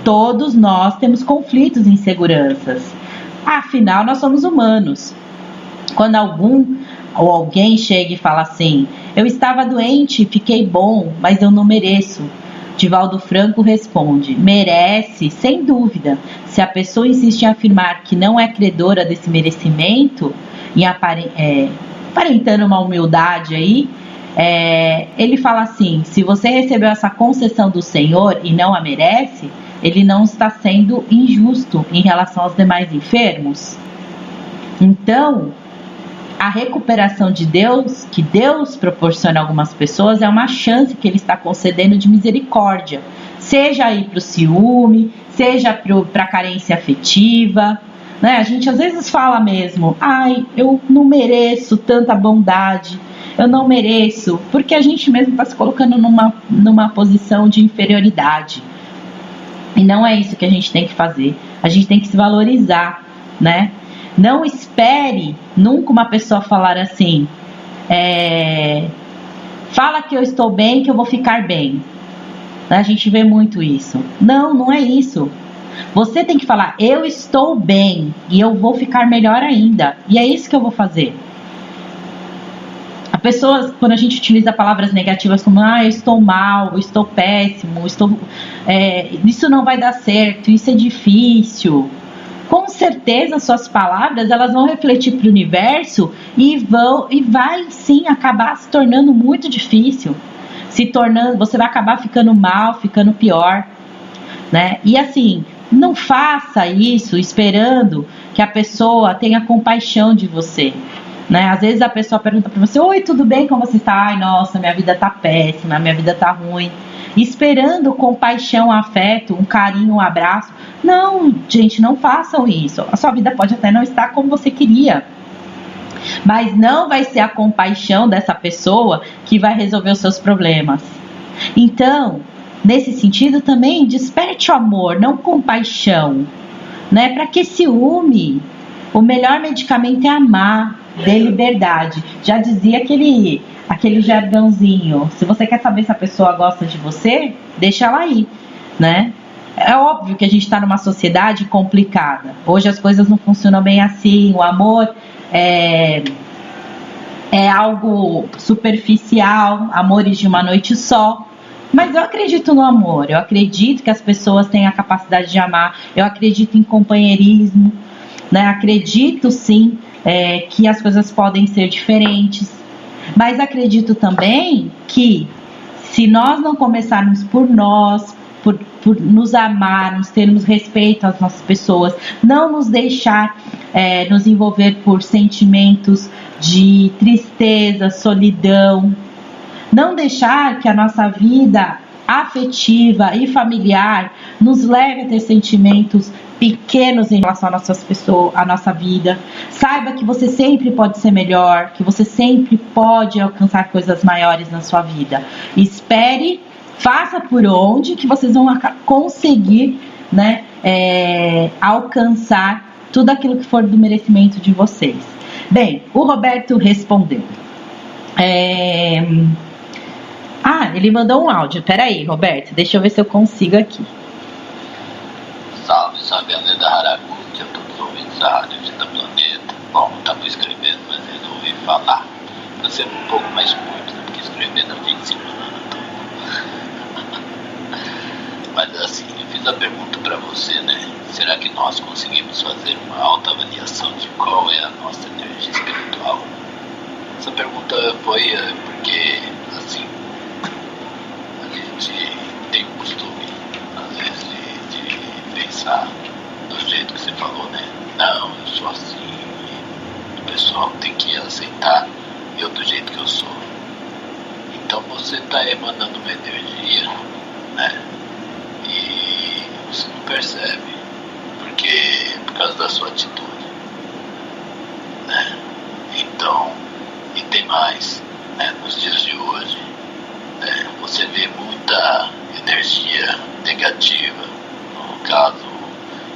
Todos nós temos conflitos e inseguranças. Afinal, nós somos humanos. Quando alguém chega e fala assim: eu estava doente, fiquei bom, mas eu não mereço. Divaldo Franco responde: merece, sem dúvida. Se a pessoa insiste em afirmar que não é credora desse merecimento, e aparentando uma humildade aí, ele fala assim: se você recebeu essa concessão do Senhor e não a merece, ele não está sendo injusto em relação aos demais enfermos. Então, a recuperação de Deus, que Deus proporciona a algumas pessoas, é uma chance que ele está concedendo de misericórdia, seja aí para o ciúme, seja para a carência afetiva, né? A gente às vezes fala mesmo: eu não mereço tanta bondade, eu não mereço, porque a gente mesmo está se colocando numa posição de inferioridade. E não é isso que a gente tem que fazer. A gente tem que se valorizar, né? Não espere nunca uma pessoa falar assim: fala que eu estou bem, que eu vou ficar bem. A gente vê muito isso. Não é isso. Você tem que falar: eu estou bem e eu vou ficar melhor ainda. E é isso que eu vou fazer. Pessoas, quando a gente utiliza palavras negativas como eu estou mal, eu estou péssimo, isso não vai dar certo, isso é difícil, com certeza suas palavras elas vão refletir para o universo e vai sim acabar se tornando muito difícil, você vai acabar ficando mal, ficando pior, né? E assim, não faça isso esperando que a pessoa tenha compaixão de você. Né? Às vezes a pessoa pergunta para você: oi, tudo bem, como você está? Ai, nossa, minha vida tá péssima, minha vida tá ruim. Esperando compaixão, afeto, um carinho, um abraço. Não, gente, não façam isso. A sua vida pode até não estar como você queria, Mas não vai ser a compaixão dessa pessoa que vai resolver os seus problemas. Então, nesse sentido também, desperte o amor, não compaixão, né? Para que ciúme? O melhor medicamento é amar, dê liberdade. Já dizia aquele jargãozinho, se você quer saber se a pessoa gosta de você, deixa ela aí, né? É óbvio que a gente está numa sociedade complicada. Hoje as coisas não funcionam bem assim, o amor é algo superficial, amores de uma noite só. Mas eu acredito no amor, eu acredito que as pessoas têm a capacidade de amar, eu acredito em companheirismo, né? Acredito sim que as coisas podem ser diferentes, mas acredito também que se nós não começarmos por nós, por nos amarmos, termos respeito às nossas pessoas, não nos deixar nos envolver por sentimentos de tristeza, solidão, não deixar que a nossa vida afetiva e familiar nos leve a ter sentimentos pequenos em relação às nossas pessoas, à nossa vida. Saiba que você sempre pode ser melhor, que você sempre pode alcançar coisas maiores na sua vida. Espere, faça por onde que vocês vão conseguir, né, alcançar tudo aquilo que for do merecimento de vocês. Bem, o Roberto respondeu. Ele mandou um áudio. Peraí, Roberto, deixa eu ver se eu consigo aqui. Salve, salve, Aleda Haraguchi, a todos os ouvintes da Rádio Vida Planeta. Bom, eu estava escrevendo, mas resolvi falar. Para ser um pouco mais curto, né? Porque escrevendo a gente se enrolando tudo. Mas assim, eu fiz a pergunta para você, né? Será que nós conseguimos fazer uma autoavaliação de qual é a nossa energia espiritual? Essa pergunta foi porque, assim, a gente tem o costume, às vezes, de pensar do jeito que você falou, né? Não, eu sou assim, o pessoal tem que aceitar eu do jeito que eu sou. Então você está emanando uma energia, né? E você não percebe, porque por causa da sua atitude, né? Então, e tem mais, né? Nos dias de hoje, né? Você vê muita energia negativa. No caso,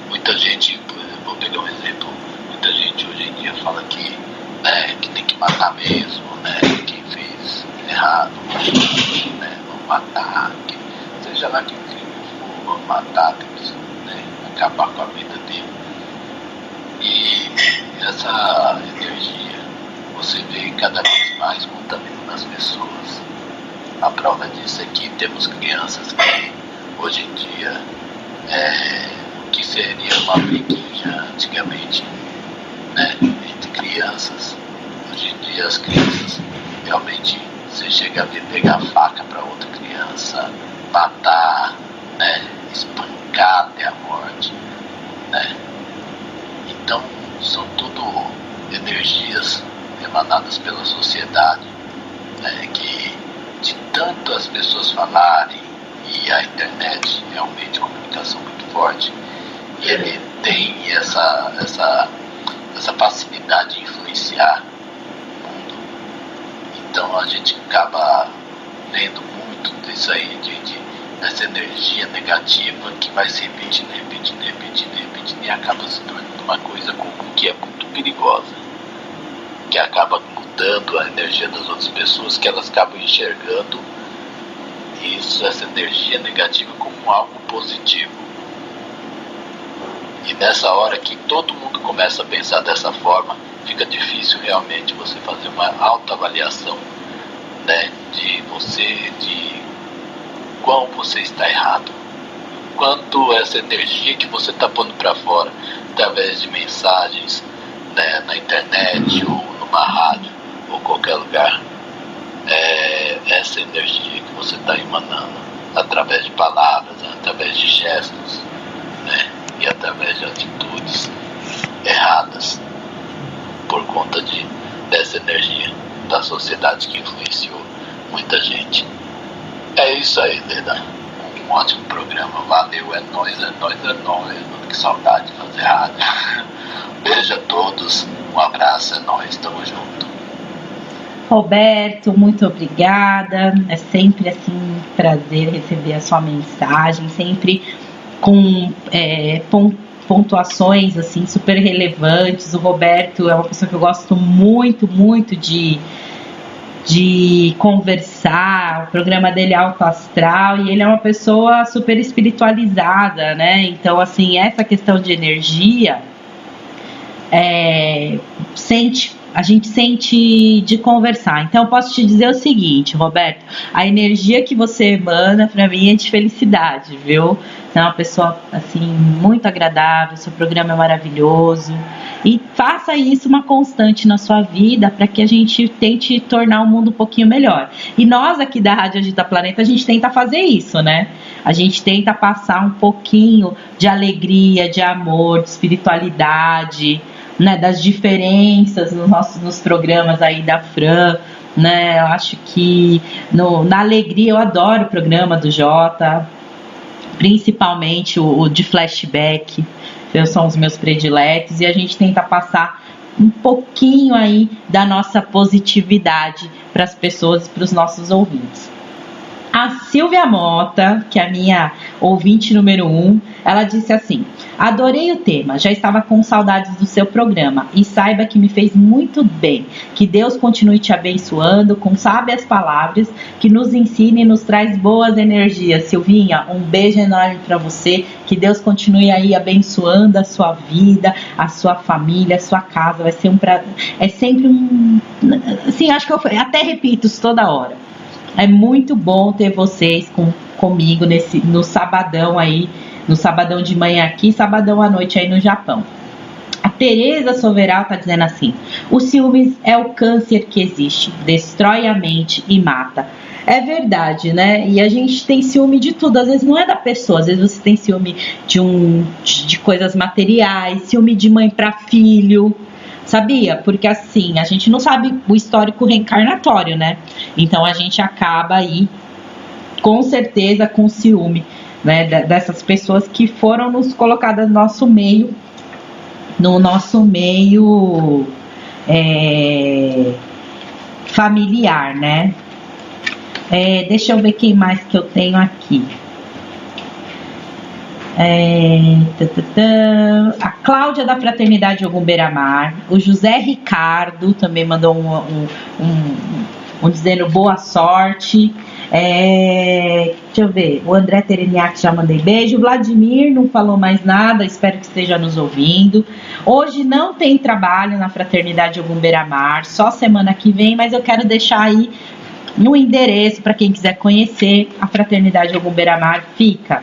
muita gente, vou pegar um exemplo, muita gente hoje em dia fala que, né, que tem que matar mesmo, né? Quem fez errado, né? Vamos matar, seja lá quem for, vamos matar, tem que, né, acabar com a vida dele. E essa energia você vê cada vez mais contaminando as pessoas. A prova disso é que temos crianças que hoje em dia o que seria uma briguinha antigamente, né, entre crianças. Hoje em dia as crianças realmente, você chega a ver pegar a faca para outra criança, matar, né, espancar até a morte, né? Então são tudo energias emanadas pela sociedade, né, que de tanto as pessoas falarem, e a internet é um meio de comunicação muito forte, e ele tem essa facilidade de influenciar o mundo. Então a gente acaba vendo muito disso aí, dessa energia negativa que vai se repetindo, e acaba se tornando uma coisa comum que é muito perigosa, que acaba mudando a energia das outras pessoas, que elas acabam enxergando isso, essa energia negativa, como algo positivo. E nessa hora que todo mundo começa a pensar dessa forma, fica difícil realmente você fazer uma autoavaliação, né, de quão você está errado, quanto essa energia que você está pondo para fora, através de mensagens, né, na internet ou numa rádio ou qualquer lugar, essa energia que você está emanando através de palavras, através de gestos, né, e através de atitudes erradas, por conta dessa energia da sociedade que influenciou muita gente. É isso aí, Leda. Um ótimo programa. Valeu, é nóis. Que saudade de fazer rádio. Beijo a todos. Um Um abraço, é nóis, tamo junto. Roberto, muito obrigada. É sempre assim um prazer receber a sua mensagem, sempre com pontuações assim super relevantes. O Roberto é uma pessoa que eu gosto muito de conversar. O programa dele é alto astral e ele é uma pessoa super espiritualizada, né? Então, assim, essa questão de energia a gente sente de conversar. Então, eu posso te dizer o seguinte, Roberto, a energia que você emana para mim é de felicidade, viu? Você é uma pessoa, assim, muito agradável, seu programa é maravilhoso. E faça isso uma constante na sua vida para que a gente tente tornar o mundo um pouquinho melhor. E nós aqui da Rádio Agita Planeta, a gente tenta fazer isso, né? A gente tenta passar um pouquinho de alegria, de amor, de espiritualidade, né? Das diferenças nos programas aí da Fran, né? Eu acho que na alegria, eu adoro o programa do Jota, principalmente o de flashback. São os meus prediletos e a gente tenta passar um pouquinho aí da nossa positividade para as pessoas e para os nossos ouvintes. A Silvia Mota, que é a minha ouvinte número 1, ela disse assim: adorei o tema, já estava com saudades do seu programa e saiba que me fez muito bem. Que Deus continue te abençoando com sábias palavras que nos ensine e nos traz boas energias. Silvinha, um beijo enorme para você, que Deus continue aí abençoando a sua vida, a sua família, a sua casa. Vai ser é sempre assim, acho que eu até repito isso toda hora. É muito bom ter vocês comigo no sabadão aí, no sabadão de manhã aqui, sabadão à noite aí no Japão. A Tereza Soveral tá dizendo assim: o ciúmes é o câncer que existe, destrói a mente e mata. É verdade, né? E a gente tem ciúme de tudo, às vezes não é da pessoa, às vezes você tem ciúme de coisas materiais, ciúme de mãe para filho. Sabia? Porque assim, a gente não sabe o histórico reencarnatório, né? Então a gente acaba aí, com certeza, com ciúme, né? Dessas pessoas que foram nos colocadas no nosso meio familiar, né? Deixa eu ver quem mais que eu tenho aqui. A Cláudia da Fraternidade Ogum Beira-Mar, o José Ricardo também mandou um dizendo boa sorte. Deixa eu ver, o André Tereniak já mandei beijo. O Vladimir não falou mais nada, espero que esteja nos ouvindo. Hoje não tem trabalho na Fraternidade Ogum Beira-Mar, só semana que vem, mas eu quero deixar aí no endereço para quem quiser conhecer. A Fraternidade Ogum Beira-Mar fica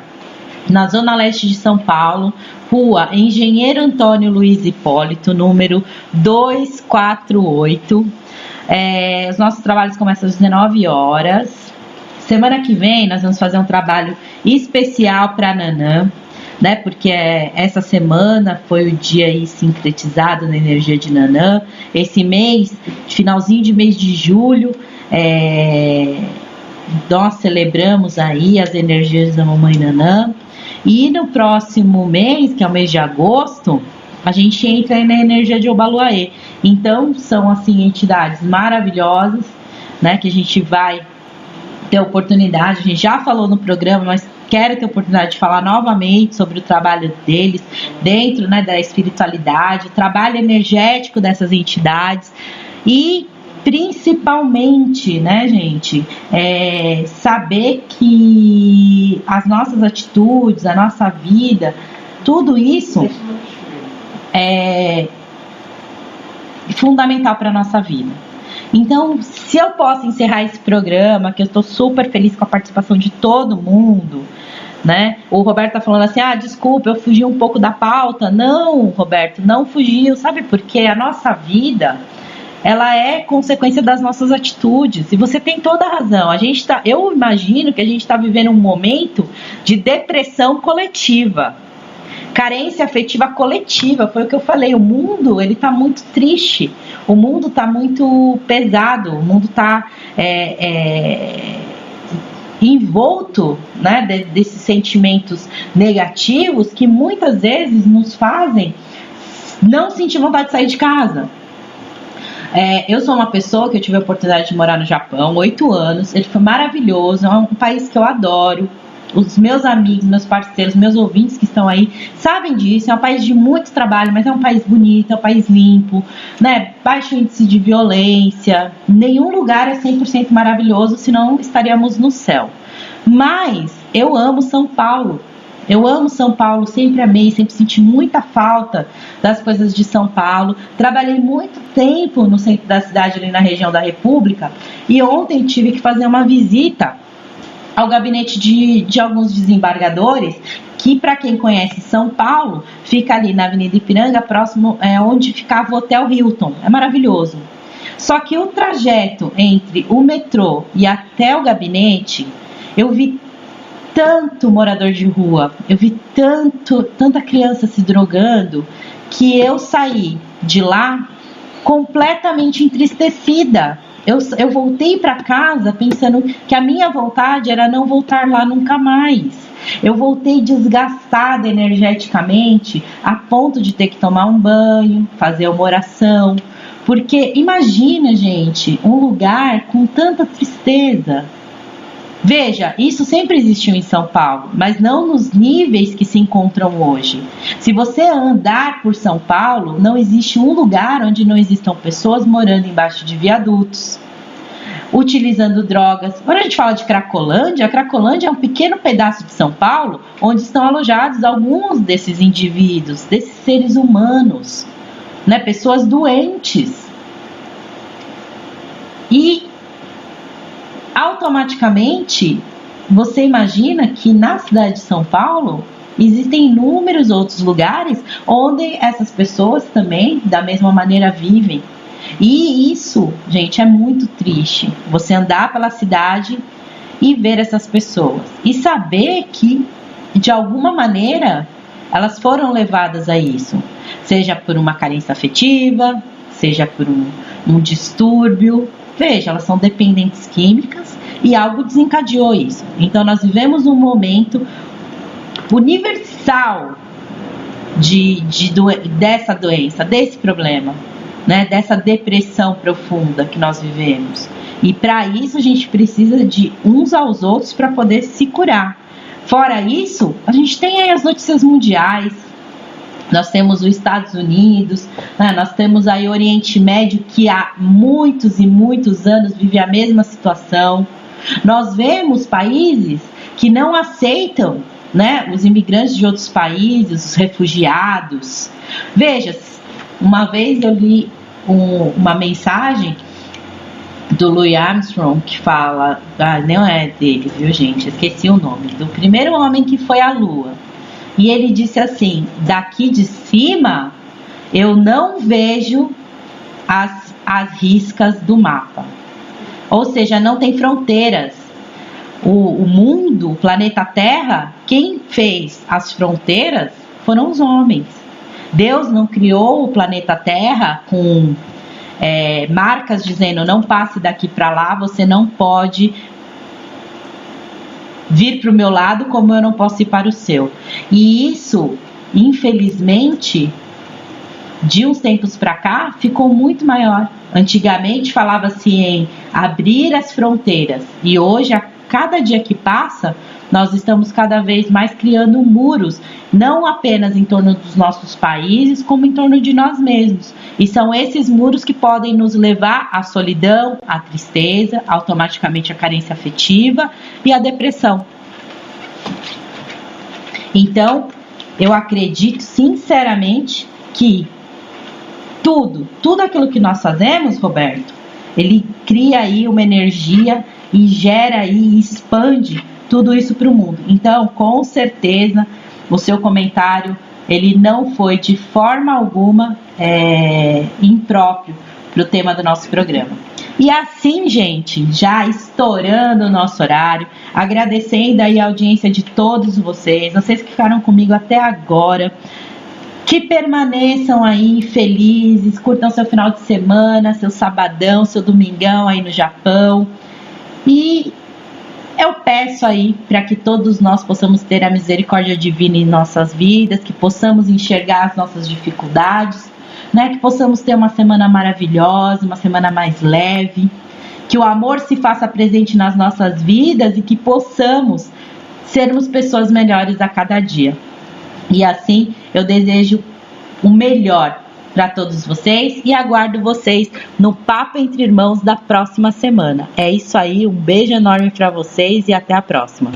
na Zona Leste de São Paulo, Rua Engenheiro Antônio Luiz Hipólito, número 248. Os nossos trabalhos começam às 19 horas. Semana que vem nós vamos fazer um trabalho especial para Nanã, né? Porque essa semana foi o dia aí sincretizado na energia de Nanã. Esse mês, finalzinho de mês de julho, nós celebramos aí as energias da Mamãe Nanã. E no próximo mês, que é o mês de agosto, a gente entra aí na energia de Obaluaê. Então, são assim entidades maravilhosas, né, que a gente vai ter oportunidade, a gente já falou no programa, mas quero ter oportunidade de falar novamente sobre o trabalho deles dentro, né, da espiritualidade, o trabalho energético dessas entidades e principalmente, né, gente, saber que as nossas atitudes, a nossa vida, tudo isso é fundamental para a nossa vida. Então, se eu posso encerrar esse programa, que eu estou super feliz com a participação de todo mundo, né? O Roberto tá falando assim, desculpa, eu fugi um pouco da pauta. Não, Roberto, não fugiu, sabe por quê? A nossa vida, ela é consequência das nossas atitudes, e você tem toda a razão. Eu imagino que a gente está vivendo um momento de depressão coletiva, carência afetiva coletiva, foi o que eu falei. O mundo, ele tá muito triste, o mundo tá muito pesado, o mundo tá envolto, né, desses sentimentos negativos que muitas vezes nos fazem não sentir vontade de sair de casa, Eu sou uma pessoa que eu tive a oportunidade de morar no Japão, 8 anos, ele foi maravilhoso, é um país que eu adoro. Os meus amigos, meus parceiros, meus ouvintes que estão aí sabem disso. É um país de muito trabalho, mas é um país bonito, é um país limpo, né? Baixo índice de violência. Nenhum lugar é 100% maravilhoso, senão estaríamos no céu. Mas eu amo São Paulo. Eu amo São Paulo, sempre amei, sempre senti muita falta das coisas de São Paulo. Trabalhei muito tempo no centro da cidade, ali na região da República, e ontem tive que fazer uma visita ao gabinete de alguns desembargadores, que, para quem conhece São Paulo, fica ali na Avenida Ipiranga, próximo onde ficava o Hotel Hilton. É maravilhoso. Só que o trajeto entre o metrô e até o gabinete, eu vi tanto morador de rua, eu vi tanta criança se drogando, que eu saí de lá completamente entristecida. Eu voltei para casa pensando que a minha vontade era não voltar lá nunca mais. Eu voltei desgastada energeticamente, a ponto de ter que tomar um banho, fazer uma oração. Porque imagina, gente, um lugar com tanta tristeza. Veja, isso sempre existiu em São Paulo, mas não nos níveis que se encontram hoje. Se você andar por São Paulo, não existe um lugar onde não existam pessoas morando embaixo de viadutos, utilizando drogas. Quando a gente fala de Cracolândia, a Cracolândia é um pequeno pedaço de São Paulo onde estão alojados alguns desses indivíduos, desses seres humanos, né? Pessoas doentes. E automaticamente você imagina que na cidade de São Paulo existem inúmeros outros lugares onde essas pessoas também da mesma maneira vivem. E isso, gente, é muito triste. Você andar pela cidade e ver essas pessoas e saber que de alguma maneira elas foram levadas a isso, seja por uma carência afetiva, seja por um distúrbio. Veja, elas são dependentes químicas e algo desencadeou isso. Então nós vivemos um momento universal dessa doença, desse problema, né? Dessa depressão profunda que nós vivemos. E para isso a gente precisa de uns aos outros para poder se curar. Fora isso, a gente tem aí as notícias mundiais. Nós temos os Estados Unidos, né? Nós temos aí o Oriente Médio, que há muitos e muitos anos vive a mesma situação. Nós vemos países que não aceitam, né, os imigrantes de outros países, os refugiados. Veja, uma vez eu li uma mensagem do Louis Armstrong que fala, não é dele, viu, gente? Esqueci o nome, do primeiro homem que foi à Lua. E ele disse assim: daqui de cima eu não vejo as riscas do mapa. Ou seja, não tem fronteiras. O mundo, o planeta Terra, quem fez as fronteiras foram os homens. Deus não criou o planeta Terra com marcas dizendo não passe daqui para lá, você não pode vir para o meu lado como eu não posso ir para o seu. E isso, infelizmente, de uns tempos para cá, ficou muito maior. Antigamente falava-se em abrir as fronteiras e hoje, a cada dia que passa, nós estamos cada vez mais criando muros, não apenas em torno dos nossos países, como em torno de nós mesmos. E são esses muros que podem nos levar à solidão, à tristeza, automaticamente à carência afetiva e à depressão. Então, eu acredito sinceramente que tudo aquilo que nós fazemos, Roberto, ele cria aí uma energia e gera aí e expande tudo isso para o mundo. Então, com certeza, o seu comentário, ele não foi de forma alguma impróprio para o tema do nosso programa. E assim, gente, já estourando o nosso horário, agradecendo aí a audiência de todos vocês que ficaram comigo até agora, que permaneçam aí felizes, curtam seu final de semana, seu sabadão, seu domingão aí no Japão. E eu peço aí para que todos nós possamos ter a misericórdia divina em nossas vidas, que possamos enxergar as nossas dificuldades, né? Que possamos ter uma semana maravilhosa, uma semana mais leve, que o amor se faça presente nas nossas vidas e que possamos sermos pessoas melhores a cada dia. E assim eu desejo o melhor para todos vocês e aguardo vocês no Papo Entre Irmãos da próxima semana. É isso aí, um beijo enorme para vocês e até a próxima.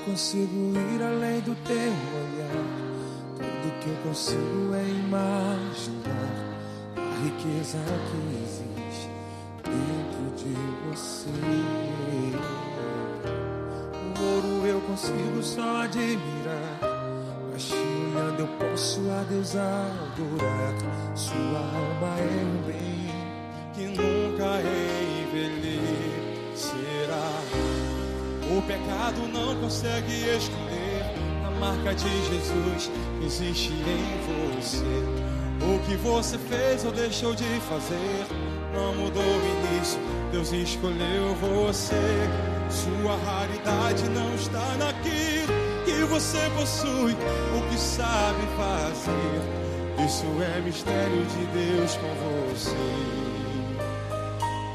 Consigo ir além do teu olhar. Tudo que eu consigo é imaginar a riqueza que existe dentro de você. O ouro eu consigo só admirar, mas te olhando eu posso a Deus adorar. Sua alma é um bem que nunca envelhecerá. O pecado não consegue esconder a marca de Jesus existe em você. O que você fez ou deixou de fazer não mudou o início, Deus escolheu você. Sua raridade não está naquilo que você possui, o que sabe fazer. Isso é mistério de Deus com você.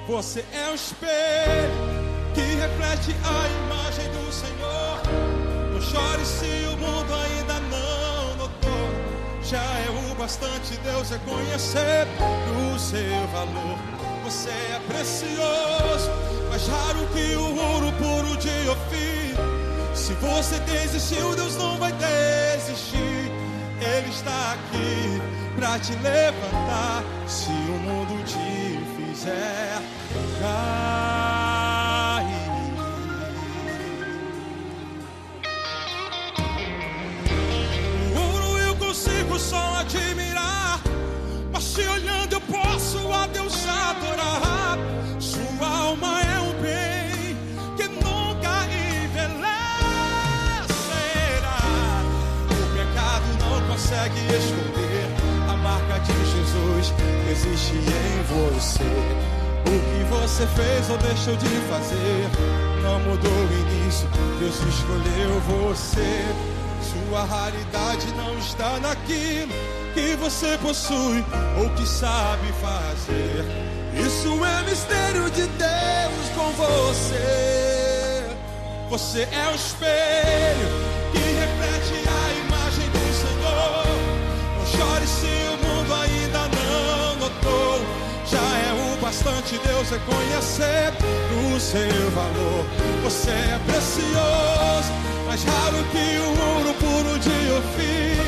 Você é um espelho que reflete a imagem do Senhor. Não chore se o mundo ainda não notou. Já é o bastante Deus reconhecer o seu valor. Você é precioso, mais raro que o ouro puro de Ofir. Se você desistiu, Deus não vai desistir. Ele está aqui pra te levantar. Se o mundo te fizer cair. Só admirar, mas te olhando eu posso a Deus adorar. Sua alma é um bem que nunca envelhecerá. O pecado não consegue esconder a marca de Jesus existe em você. O que você fez ou deixou de fazer não mudou o início, Deus escolheu você. Sua raridade não está naquilo que você possui ou que sabe fazer. Isso é mistério de Deus com você. Você é um espelho que reflete a imagem do Senhor. Não chore se o mundo ainda não notou. Já é o bastante Deus reconhecer o seu valor. Você é precioso, mais raro que o ouro puro de Ofir.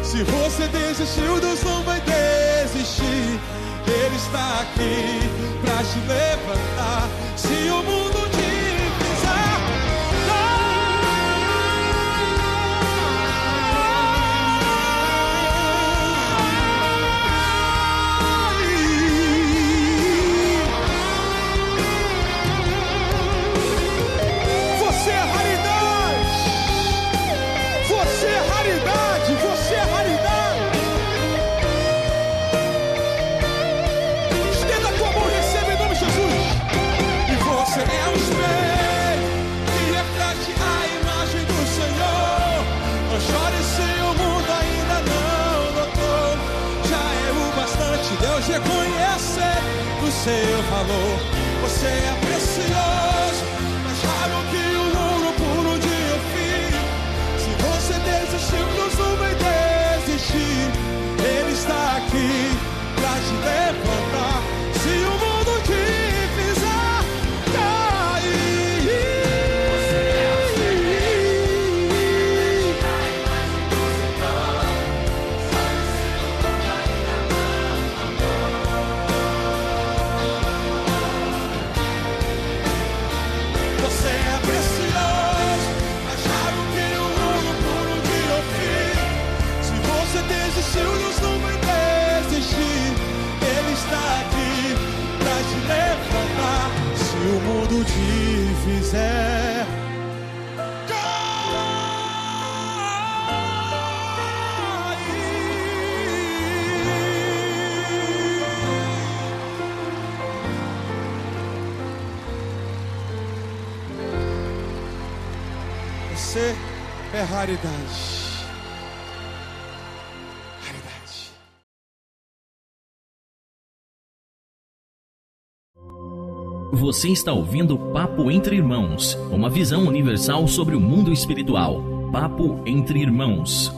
Se você desistiu, Deus não vai desistir. Ele está aqui pra te levantar. Se o mundo te fizer reconhecer o seu valor. Você é precioso, mais raro que o ouro puro de Ofir. Se você desistiu, Deus não vai desistir. Ele está aqui pra te levantar. Se o mundo te fizer cair, você é o tudo te fizer você é raridade. Raridade. Você está ouvindo Papo Entre Irmãos, uma visão universal sobre o mundo espiritual. Papo Entre Irmãos.